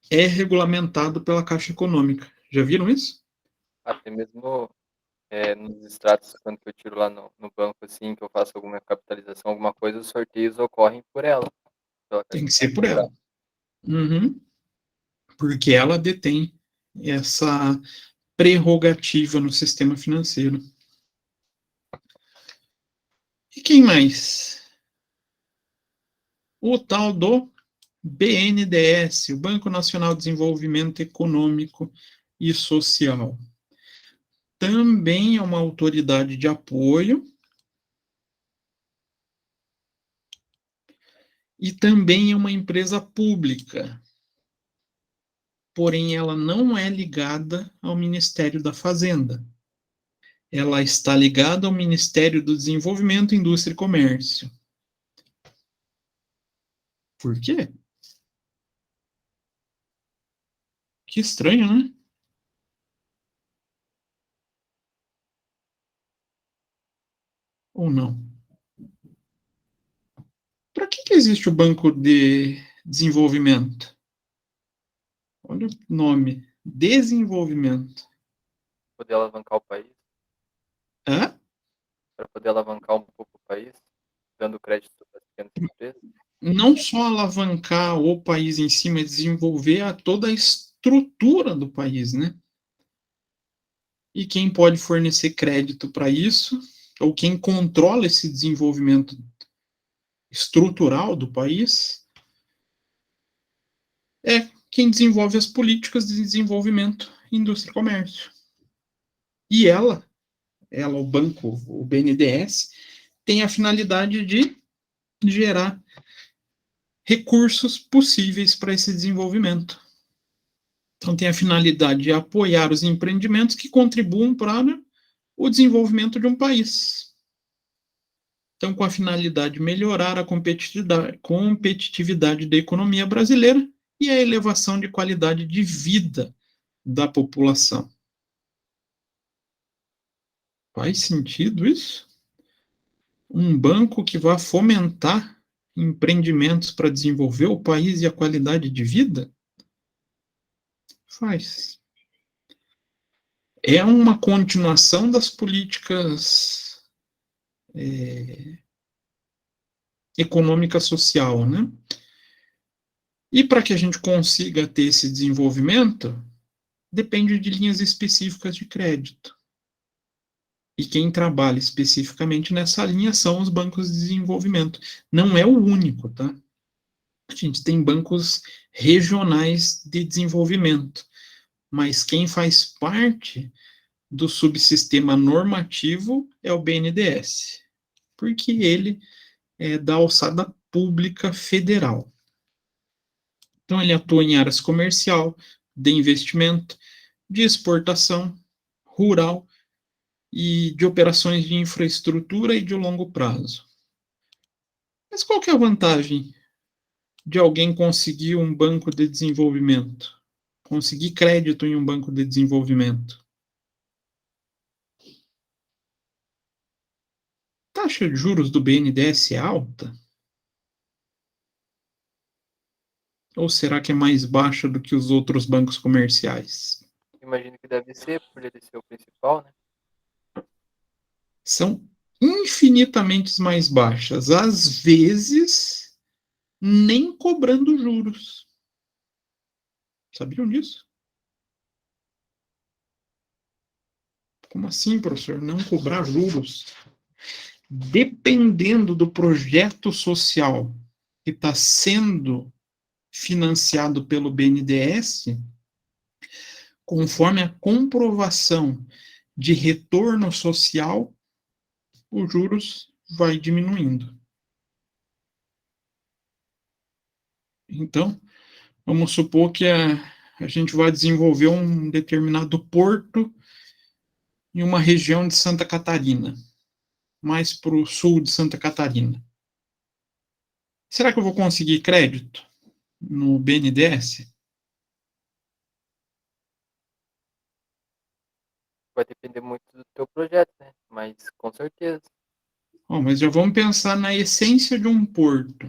é regulamentado pela Caixa Econômica. Já viram isso? Até mesmo nos extratos, quando eu tiro lá no banco, assim, que eu faço alguma capitalização, alguma coisa, os sorteios ocorrem por ela. Tem que ser por ela. Uhum. Porque ela detém essa prerrogativa no sistema financeiro. E quem mais? O tal do BNDES, o Banco Nacional de Desenvolvimento Econômico e Social. Também é uma autoridade de apoio e também é uma empresa pública. Porém, ela não é ligada ao Ministério da Fazenda. Ela está ligada ao Ministério do Desenvolvimento, Indústria e Comércio. Por quê? Que estranho, né? Ou não? Para que existe o Banco de Desenvolvimento? Olha o nome. Desenvolvimento. Poder alavancar o país. Hã? Para poder alavancar um pouco o país, dando crédito para as pequenas empresas. Não só alavancar o país em si, mas desenvolver toda a estrutura do país, né? E quem pode fornecer crédito para isso, ou quem controla esse desenvolvimento estrutural do país, é quem desenvolve as políticas de desenvolvimento, indústria e comércio. E ela, o banco, o BNDES, tem a finalidade de gerar recursos possíveis para esse desenvolvimento. Então, tem a finalidade de apoiar os empreendimentos que contribuam para o desenvolvimento de um país. Então, com a finalidade de melhorar a competitividade da economia brasileira e a elevação de qualidade de vida da população. Faz sentido isso? Um banco que vai fomentar empreendimentos para desenvolver o país e a qualidade de vida? Faz. É uma continuação das políticas econômica social, né? E para que a gente consiga ter esse desenvolvimento, depende de linhas específicas de crédito. E quem trabalha especificamente nessa linha são os bancos de desenvolvimento. Não é o único, tá? A gente tem bancos regionais de desenvolvimento, mas quem faz parte do subsistema normativo é o BNDES, porque ele é da alçada pública federal. Então, ele atua em áreas comercial, de investimento, de exportação, rural e de operações de infraestrutura e de longo prazo. Mas qual que é a vantagem de alguém conseguir um banco de desenvolvimento? Conseguir crédito em um banco de desenvolvimento? Taxa de juros do BNDES é alta? Ou será que é mais baixa do que os outros bancos comerciais? Imagino que deve ser, por ele ser o principal, né? São infinitamente mais baixas. Às vezes, nem cobrando juros. Sabiam disso? Como assim, professor? Não cobrar juros? Dependendo do projeto social que está sendo financiado pelo BNDES, conforme a comprovação de retorno social, os juros vai diminuindo. Então, vamos supor que a gente vai desenvolver um determinado porto em uma região de Santa Catarina, mais para o sul de Santa Catarina. Será que eu vou conseguir crédito no BNDES? Vai depender muito do teu projeto, né? Mas com certeza. Mas já vamos pensar na essência de um porto.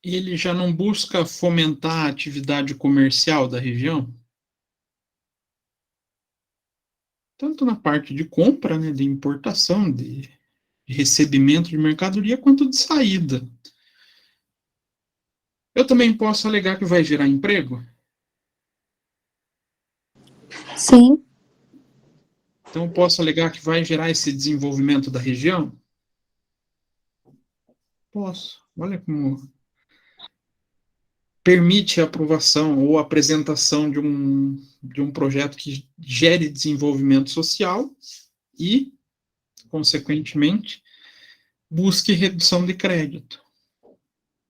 Ele já não busca fomentar a atividade comercial da região? Tanto na parte de compra, né, de importação, de recebimento de mercadoria, quanto de saída. Eu também posso alegar que vai gerar emprego? Sim. Então, eu posso alegar que vai gerar esse desenvolvimento da região? Posso. Olha como permite a aprovação ou apresentação de um projeto que gere desenvolvimento social e, consequentemente, busque redução de crédito.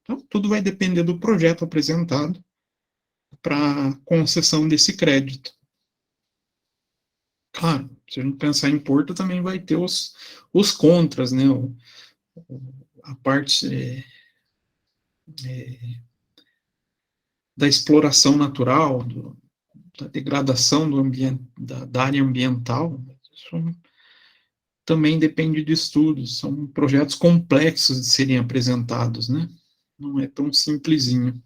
Então, tudo vai depender do projeto apresentado para concessão desse crédito. Claro, se a gente pensar em porto, também vai ter os contras, né? A parte da exploração natural, da degradação do ambiente, da área ambiental. Isso também depende de estudos, são projetos complexos de serem apresentados, né? Não é tão simplesinho.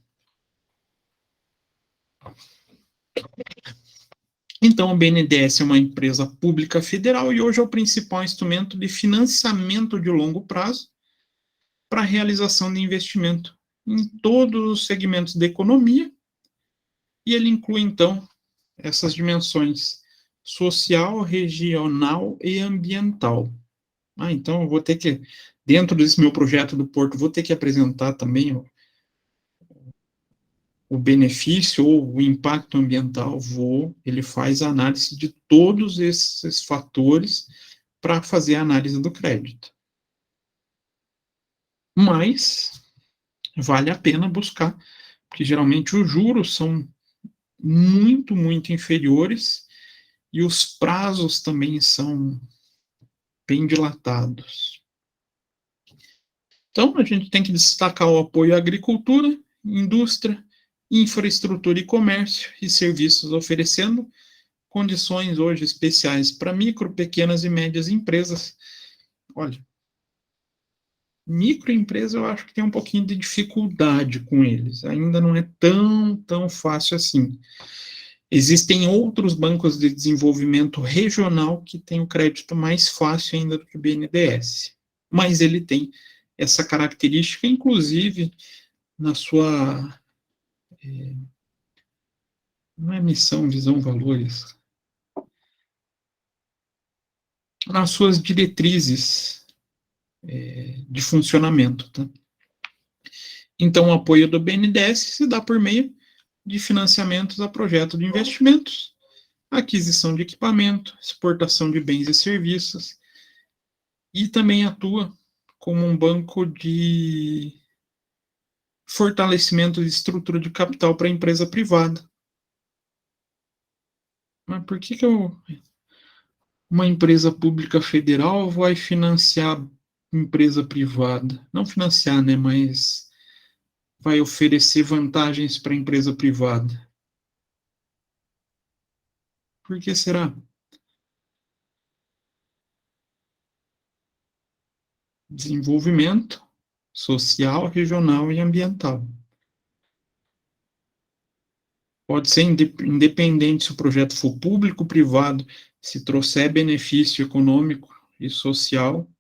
Então, o BNDES é uma empresa pública federal e hoje é o principal instrumento de financiamento de longo prazo para a realização de investimento em todos os segmentos da economia, e ele inclui, então, essas dimensões social, regional e ambiental. Então, eu vou ter que, dentro desse meu projeto do Porto, vou ter que apresentar também o benefício ou o impacto ambiental, ele faz a análise de todos esses fatores para fazer a análise do crédito. Mas vale a pena buscar, porque geralmente os juros são muito, muito inferiores e os prazos também são bem dilatados. Então, a gente tem que destacar o apoio à agricultura, indústria, infraestrutura e comércio e serviços, oferecendo condições hoje especiais para micro, pequenas e médias empresas. Olha, microempresa eu acho que tem um pouquinho de dificuldade com eles, ainda não é tão fácil assim. Existem outros bancos de desenvolvimento regional que têm o crédito mais fácil ainda do que o BNDES, mas ele tem essa característica, inclusive, na sua não é missão, visão, valores, nas suas diretrizes de funcionamento. Tá? Então, o apoio do BNDES se dá por meio de financiamentos a projetos de investimentos, aquisição de equipamento, exportação de bens e serviços, e também atua como um banco de fortalecimento de estrutura de capital para a empresa privada. Mas por que uma empresa pública federal vai financiar empresa privada? Não financiar, né, mas vai oferecer vantagens para a empresa privada. Por que será? Desenvolvimento social, regional e ambiental. Pode ser independente se o projeto for público, privado, se trouxer benefício econômico e social,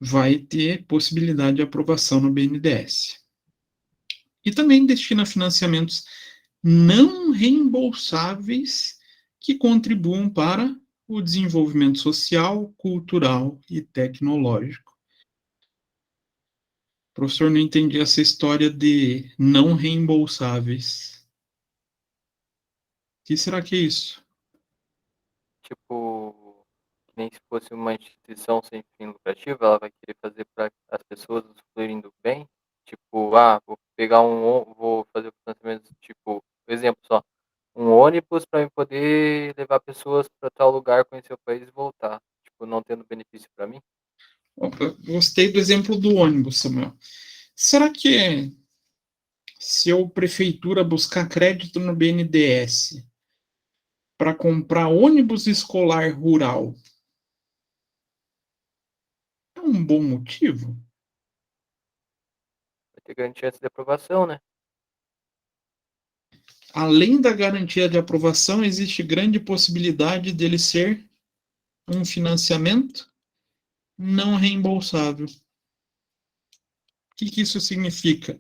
vai ter possibilidade de aprovação no BNDES. E também destina financiamentos não reembolsáveis que contribuam para o desenvolvimento social, cultural e tecnológico. Professor, não entendi essa história de não reembolsáveis. O que será que é isso? Tipo, que nem se fosse uma instituição sem fim lucrativo, ela vai querer fazer para as pessoas usufruírem do bem. Tipo, vou fazer o financiamento, tipo, exemplo só, um ônibus para eu poder levar pessoas para tal lugar, conhecer o país e voltar. Tipo, não tendo benefício para mim. Opa, gostei do exemplo do ônibus, Samuel. Será que se eu, prefeitura, buscar crédito no BNDES para comprar ônibus escolar rural, é um bom motivo? Vai ter garantia antes de aprovação, né? Além da garantia de aprovação, existe grande possibilidade dele ser um financiamento não reembolsável. O que isso significa?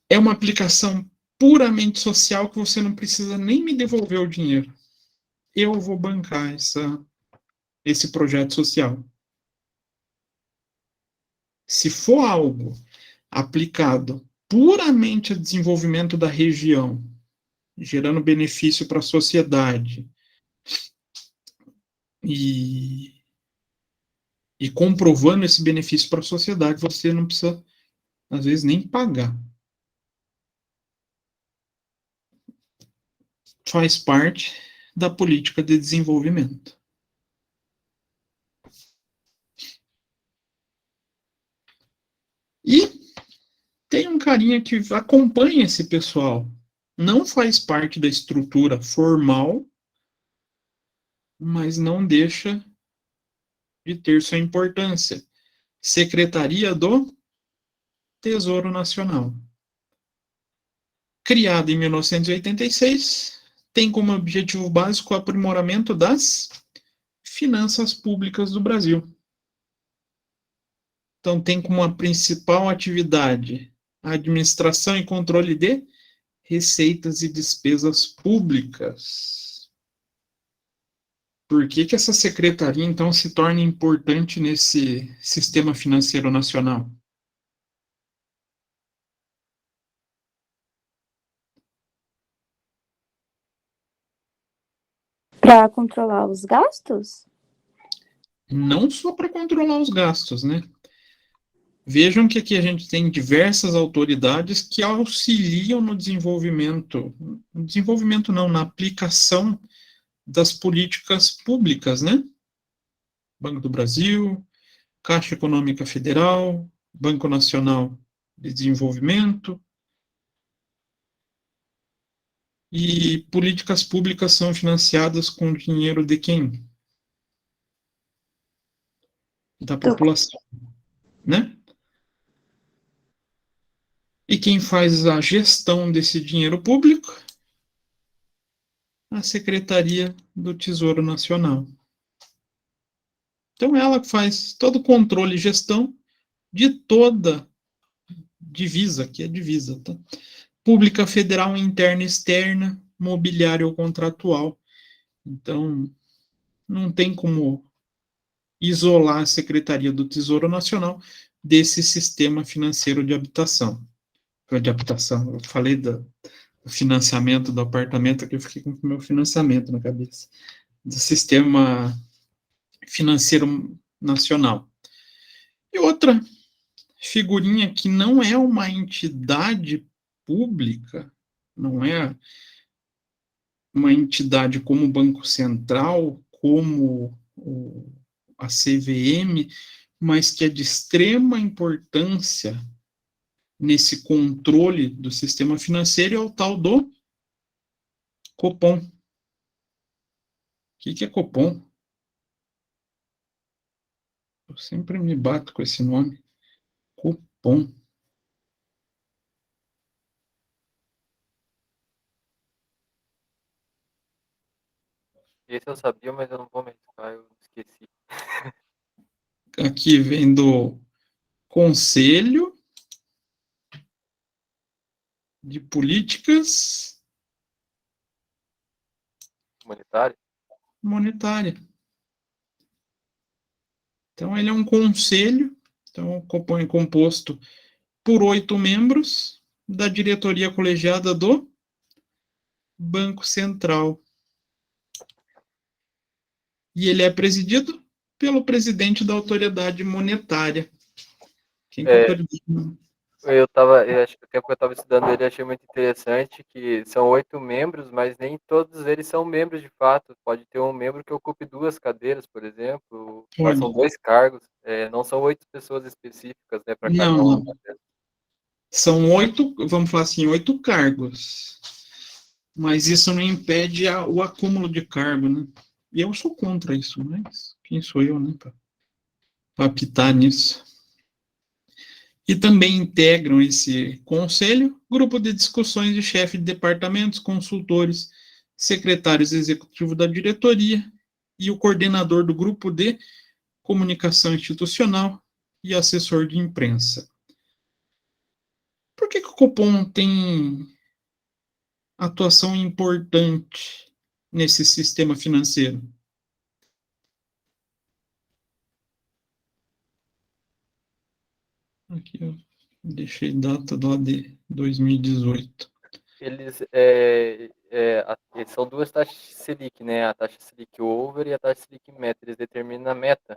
É uma aplicação puramente social que você não precisa nem me devolver o dinheiro. Eu vou bancar esse projeto social. Se for algo aplicado puramente a desenvolvimento da região, gerando benefício para a sociedade e, e comprovando esse benefício para a sociedade, você não precisa, às vezes, nem pagar. Faz parte da política de desenvolvimento. E tem um carinha que acompanha esse pessoal. Não faz parte da estrutura formal, mas não deixa de ter sua importância. Secretaria do Tesouro Nacional. Criada em 1986, tem como objetivo básico o aprimoramento das finanças públicas do Brasil. Então, tem como a principal atividade a administração e controle de receitas e despesas públicas. Por que essa secretaria, então, se torna importante nesse sistema financeiro nacional? Para controlar os gastos? Não só para controlar os gastos, né? Vejam que aqui a gente tem diversas autoridades que auxiliam no desenvolvimento não, na aplicação das políticas públicas, né? Banco do Brasil, Caixa Econômica Federal, Banco Nacional de Desenvolvimento, e políticas públicas são financiadas com dinheiro de quem? Da população, né? E quem faz a gestão desse dinheiro público? A Secretaria do Tesouro Nacional. Então, ela faz todo o controle e gestão de toda divisa, que é divisa, tá? Pública federal, interna e externa, mobiliária ou contratual. Então, não tem como isolar a Secretaria do Tesouro Nacional desse sistema financeiro de habitação. Eu falei do financiamento do apartamento, aqui eu fiquei com o meu financiamento na cabeça. Do sistema financeiro nacional. E outra figurinha que não é uma entidade pública, não é uma entidade como o Banco Central, como a CVM, mas que é de extrema importância nesse controle do sistema financeiro, é o tal do Copom. O que é Copom? Eu sempre me bato com esse nome. Copom. Esse eu sabia, mas eu não vou me arriscar, eu esqueci. aqui vem do Conselho de Políticas Monetário. Então, ele é um conselho, então, o Copom é composto por 8 membros da diretoria colegiada do Banco Central. E ele é presidido pelo presidente da autoridade monetária. Quem que é a autoridade? Eu acho que o tempo que eu estava estudando ele, achei muito interessante que são 8 membros, mas nem todos eles são membros de fato. Pode ter um membro que ocupe 2 cadeiras, por exemplo, mas são 2 cargos. Não são 8 pessoas específicas, né, para cada Não, um. não. São 8, vamos falar assim, 8 cargos. Mas isso não impede o acúmulo de cargo, né? E eu sou contra isso, mas quem sou eu, né, para apitar nisso? E também integram esse conselho grupo de discussões de chefes de departamentos, consultores, secretários executivos da diretoria e o coordenador do grupo de comunicação institucional e assessor de imprensa. Por que o Copom tem atuação importante nesse sistema financeiro? Aqui eu deixei data lá de 2018. Eles são 2 taxas Selic, né? A taxa Selic over e a taxa Selic meta. Eles determinam a meta.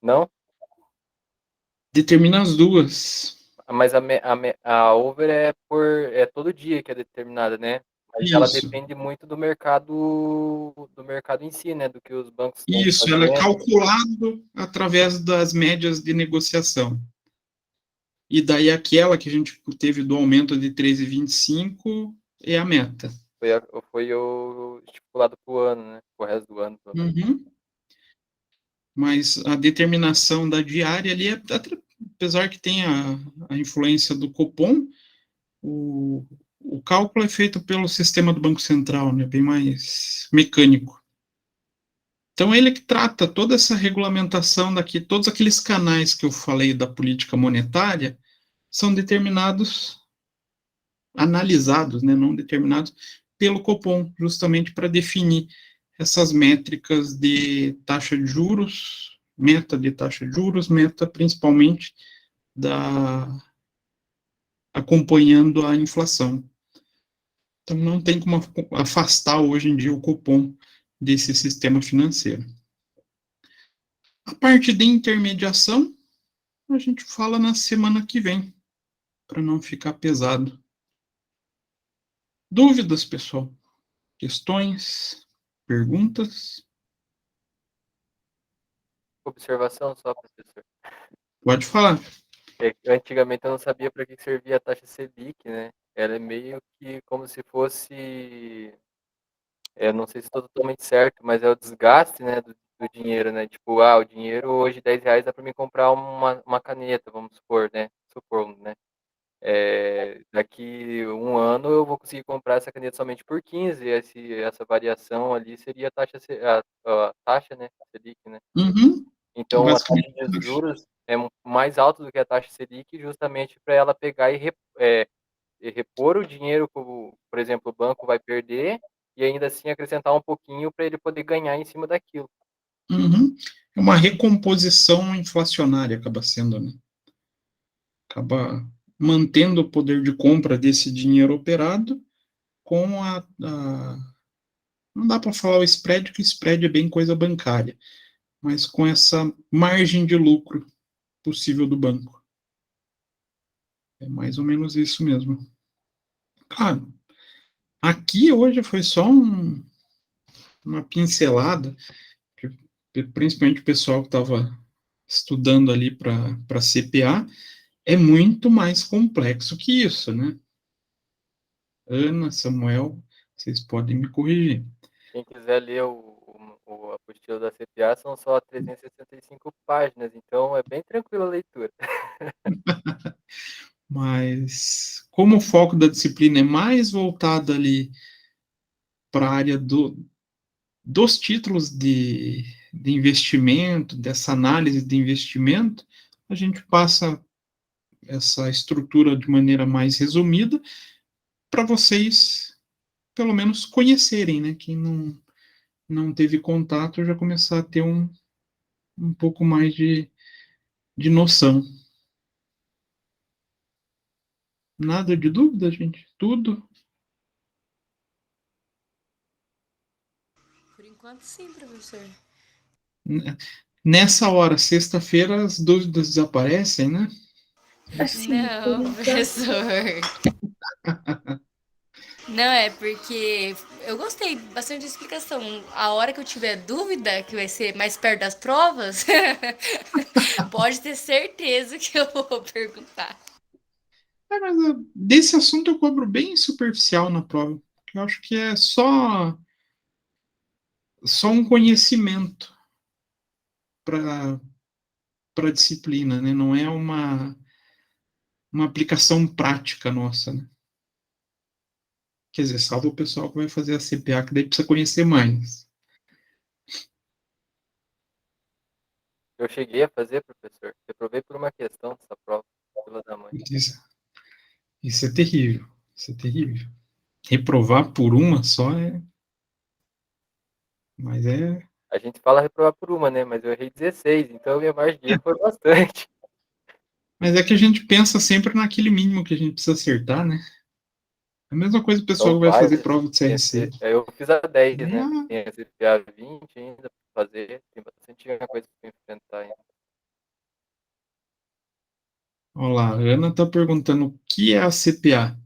Não? Determina as duas. Mas a over é todo dia que é determinada, né? Mas ela Isso. depende muito do mercado em si, né? Do que os bancos estão Isso, ela é fazendo. calculado através das médias de negociação. E daí aquela que a gente teve do aumento de 13,25 é a meta. Foi o estipulado para o ano, né? O resto do ano. Uhum. Mas a determinação da diária ali, apesar que tem a influência do Copom, o cálculo é feito pelo sistema do Banco Central, né? Bem mais mecânico. Então, ele que trata toda essa regulamentação daqui, todos aqueles canais que eu falei da política monetária, são determinados, analisados, né, não determinados, pelo Copom, justamente para definir essas métricas de taxa de juros, meta de taxa de juros, meta principalmente acompanhando a inflação. Então, não tem como afastar hoje em dia o Copom desse sistema financeiro. A parte de intermediação, a gente fala na semana que vem, para não ficar pesado. Dúvidas, pessoal? Questões? Perguntas? Observação só, professor. Pode falar. Antigamente eu não sabia para que servia a taxa Selic, né? Ela é meio que como se fosse, não sei se estou totalmente certo, mas é o desgaste, né, do dinheiro, né? Tipo, o dinheiro hoje R$10 dá para mim comprar uma caneta, vamos supor, né? Né? Daqui um ano eu vou conseguir comprar essa caneta somente por 15, e essa variação ali seria a taxa, né? Selic, né? Uhum. Então, a taxa de juros é mais alta do que a taxa Selic, justamente para ela pegar e repor o dinheiro que, por exemplo, o banco vai perder e ainda assim acrescentar um pouquinho para ele poder ganhar em cima daquilo. Uhum. É uma recomposição inflacionária, acaba sendo, né? Acaba mantendo o poder de compra desse dinheiro operado com não dá para falar o spread, que o spread é bem coisa bancária, mas com essa margem de lucro possível do banco. É mais ou menos isso mesmo. Claro, aqui hoje foi só uma pincelada, principalmente o pessoal que estava estudando ali para CPA, é muito mais complexo que isso, né? Ana, Samuel, vocês podem me corrigir. Quem quiser ler a apostila da CPA, são só 365 páginas, então é bem tranquila a leitura. Mas, como o foco da disciplina é mais voltado ali para a área dos títulos de de investimento, dessa análise de investimento, a gente passa essa estrutura de maneira mais resumida para vocês, pelo menos, conhecerem, né? Quem não teve contato já começar a ter um pouco mais de noção. Nada de dúvida, gente? Tudo? Por enquanto, sim, professor. Nessa hora, sexta-feira, as dúvidas desaparecem, né? Assim, por Não, enquanto. professor. Não, é porque eu gostei bastante da explicação. A hora que eu tiver dúvida, que vai ser mais perto das provas, pode ter certeza que eu vou perguntar. Mas desse assunto eu cobro bem superficial na prova. Eu acho que é só um conhecimento para a disciplina, né? Não é uma aplicação prática nossa, né? Quer dizer, salvo o pessoal que vai fazer a CPA, que daí precisa conhecer mais. Eu cheguei a fazer, professor. Reprovei por uma questão dessa prova, pela da mãe. Isso é terrível. Isso é terrível. Reprovar por uma só é. Mas é. A gente fala reprovar por uma, né? Mas eu errei 16, então a minha margem de erro foi bastante. Mas é que a gente pensa sempre naquele mínimo que a gente precisa acertar, né? A mesma coisa o pessoal Não que vai faz. fazer prova de CRC. Eu fiz a 10, É, né? Tem a CPA 20 ainda pra fazer. Tem bastante coisa pra enfrentar ainda. olha lá, a Ana está perguntando o que é a CPA.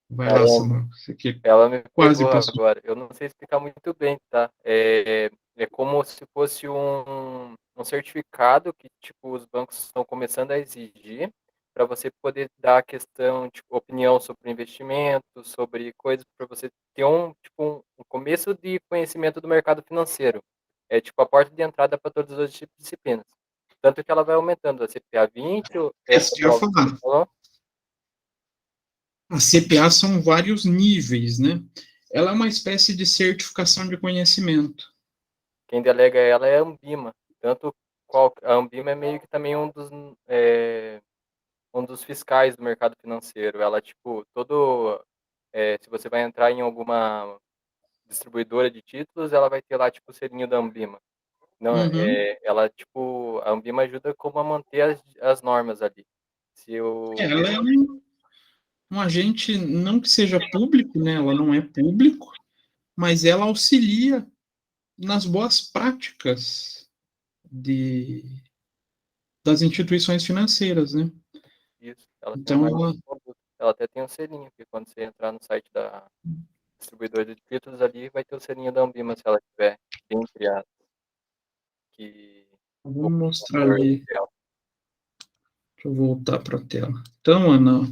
Vai lá, Caramba, Samuel. Você que ela me quase pegou passou. agora. Eu não sei explicar muito bem, tá? É como se fosse um certificado que, tipo, os bancos estão começando a exigir para você poder dar a questão, tipo, opinião sobre investimento, sobre coisas, para você ter um começo de conhecimento do mercado financeiro. É tipo a porta de entrada para todas as disciplinas. Tanto que ela vai aumentando a CPA 20, Isso essa que eu ia nova que você falar. falou. A CPA são vários níveis, né? Ela é uma espécie de certificação de conhecimento. Quem delega ela é a Ambima. Tanto a Ambima é meio que também um dos fiscais do mercado financeiro. Ela, tipo, se você vai entrar em alguma distribuidora de títulos, ela vai ter lá, tipo, o selinho da Ambima. Não, Uhum. ela, tipo, a Ambima ajuda como a manter as normas ali. Se Ela é o, um agente, não que seja público, né? Ela não é público, mas ela auxilia nas boas práticas das instituições financeiras, né? isso, ela tem Então, uma ela, conduta. Ela até tem um selinho, que quando você entrar no site da distribuidora de títulos ali, vai ter o selinho da Ambima, se ela tiver dentre as que vamos ocupam o mostrar maior ali. dela. Deixa eu voltar para a tela. Então, Ana,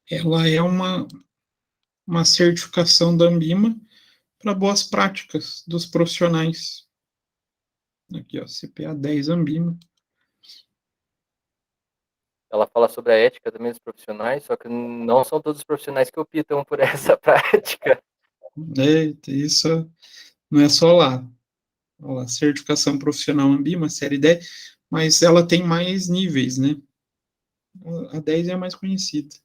ela é uma certificação da Ambima para boas práticas dos profissionais. Aqui, ó, CPA 10 Ambima. Ela fala sobre a ética também dos profissionais, só que não são todos os profissionais que optam por essa prática. Isso não é só lá. Olha lá, certificação profissional Ambima, série 10, mas ela tem mais níveis, né? A 10 é a mais conhecida.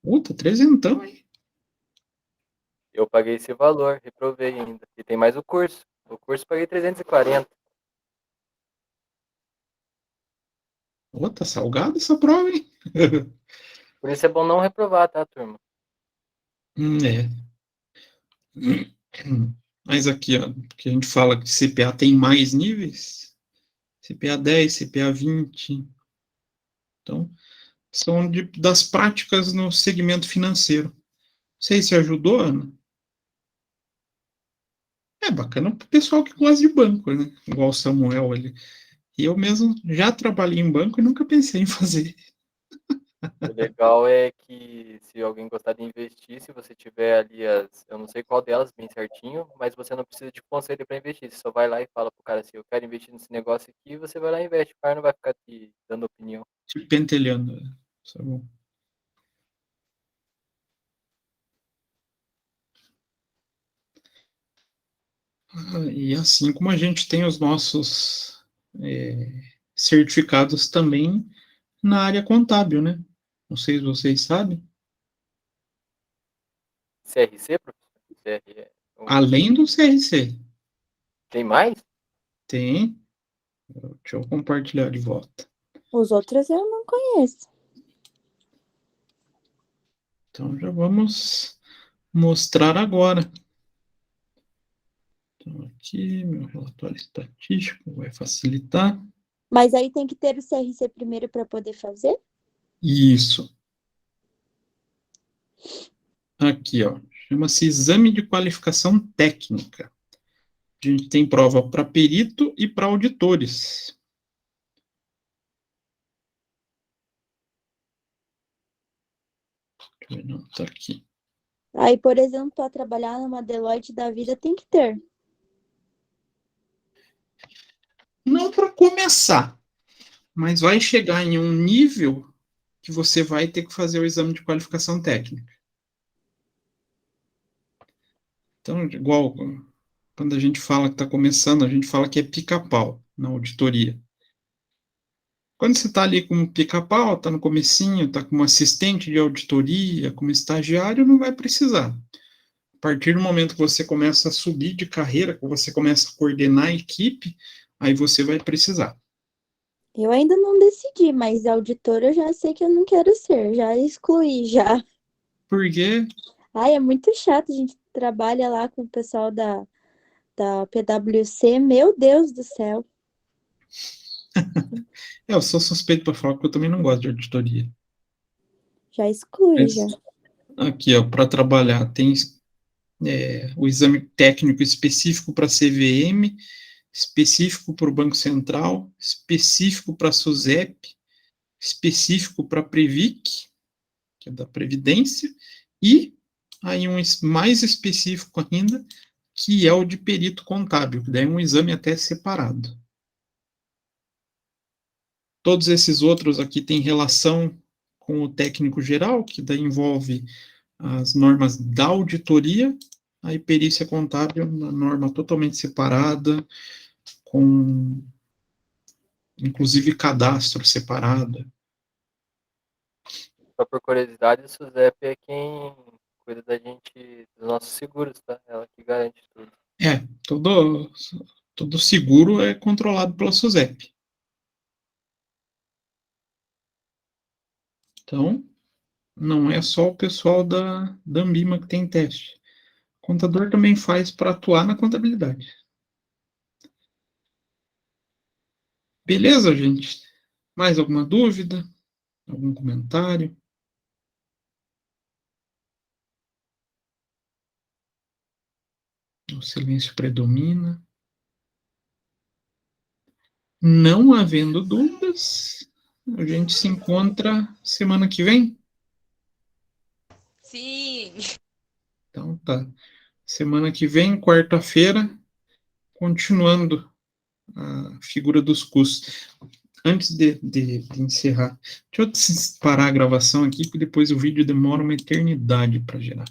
Puta, trezentão, hein? Eu paguei esse valor, reprovei ainda. E tem mais o curso. O curso paguei 340. Puta, salgada essa prova, hein? Por isso é bom não reprovar, tá, turma? É. Mas aqui, ó, que a gente fala que CPA tem mais níveis, CPA 10, CPA 20. Então, são das práticas no segmento financeiro. Não sei se ajudou, Ana. É bacana para o pessoal que gosta de banco, né? Igual o Samuel ali. E eu mesmo já trabalhei em banco e nunca pensei em fazer. O legal é que se alguém gostar de investir, se você tiver ali eu não sei qual delas bem certinho, mas você não precisa de conselho para investir. Você só vai lá e fala pro cara assim, eu quero investir nesse negócio aqui, você vai lá e investe. O cara não vai ficar te dando opinião. Te pentelhando. Samuel. E assim como a gente tem os nossos certificados também na área contábil, né? Não sei se vocês sabem. CRC, professor? CRE. Além do CRC, Tem mais? tem. Deixa eu compartilhar de volta. Os outros eu não conheço. Então já vamos mostrar agora. Então aqui, meu relatório estatístico vai facilitar. Mas aí tem que ter o CRC primeiro para poder fazer? Isso. Aqui, ó. Chama-se exame de qualificação técnica. A gente tem prova para perito e para auditores. Deixa eu ver, não, tá aqui. Aí, por exemplo, para trabalhar numa Deloitte da vida tem que ter. Não para começar, mas vai chegar em um nível que você vai ter que fazer o exame de qualificação técnica. Então, igual quando a gente fala que está começando, a gente fala que é pica-pau na auditoria. Quando você está ali como pica-pau, está no comecinho, está como assistente de auditoria, como estagiário, não vai precisar. A partir do momento que você começa a subir de carreira, que você começa a coordenar a equipe, aí você vai precisar. Eu ainda não decidi, mas auditor eu já sei que eu não quero ser, já excluí, já. Porque Ai, é muito chato, a gente trabalha lá com o pessoal da PwC, meu Deus do céu. eu sou suspeito para falar porque eu também não gosto de auditoria. Já excluí, Mas, já. aqui, ó, para trabalhar, tem o exame técnico específico para CVM, específico para o Banco Central, específico para a SUSEP, específico para a Previc, que é da Previdência, e aí um mais específico ainda, que é o de perito contábil, que daí é um exame até separado. Todos esses outros aqui têm relação com o técnico geral, que daí envolve as normas da auditoria, a perícia contábil, uma norma totalmente separada, com inclusive cadastro separado. Só por curiosidade, a SUSEP é quem cuida da gente, dos nossos seguros, tá? Ela que garante tudo. Todo seguro é controlado pela SUSEP. Então, não é só o pessoal da Ambima que tem teste. O contador também faz para atuar na contabilidade. Beleza, gente? Mais alguma dúvida? Algum comentário? O silêncio predomina. Não havendo dúvidas, a gente se encontra semana que vem. Sim. Então tá. Semana que vem, quarta-feira, continuando a figura dos custos. Antes de encerrar, deixa eu parar a gravação aqui, porque depois o vídeo demora uma eternidade para gerar.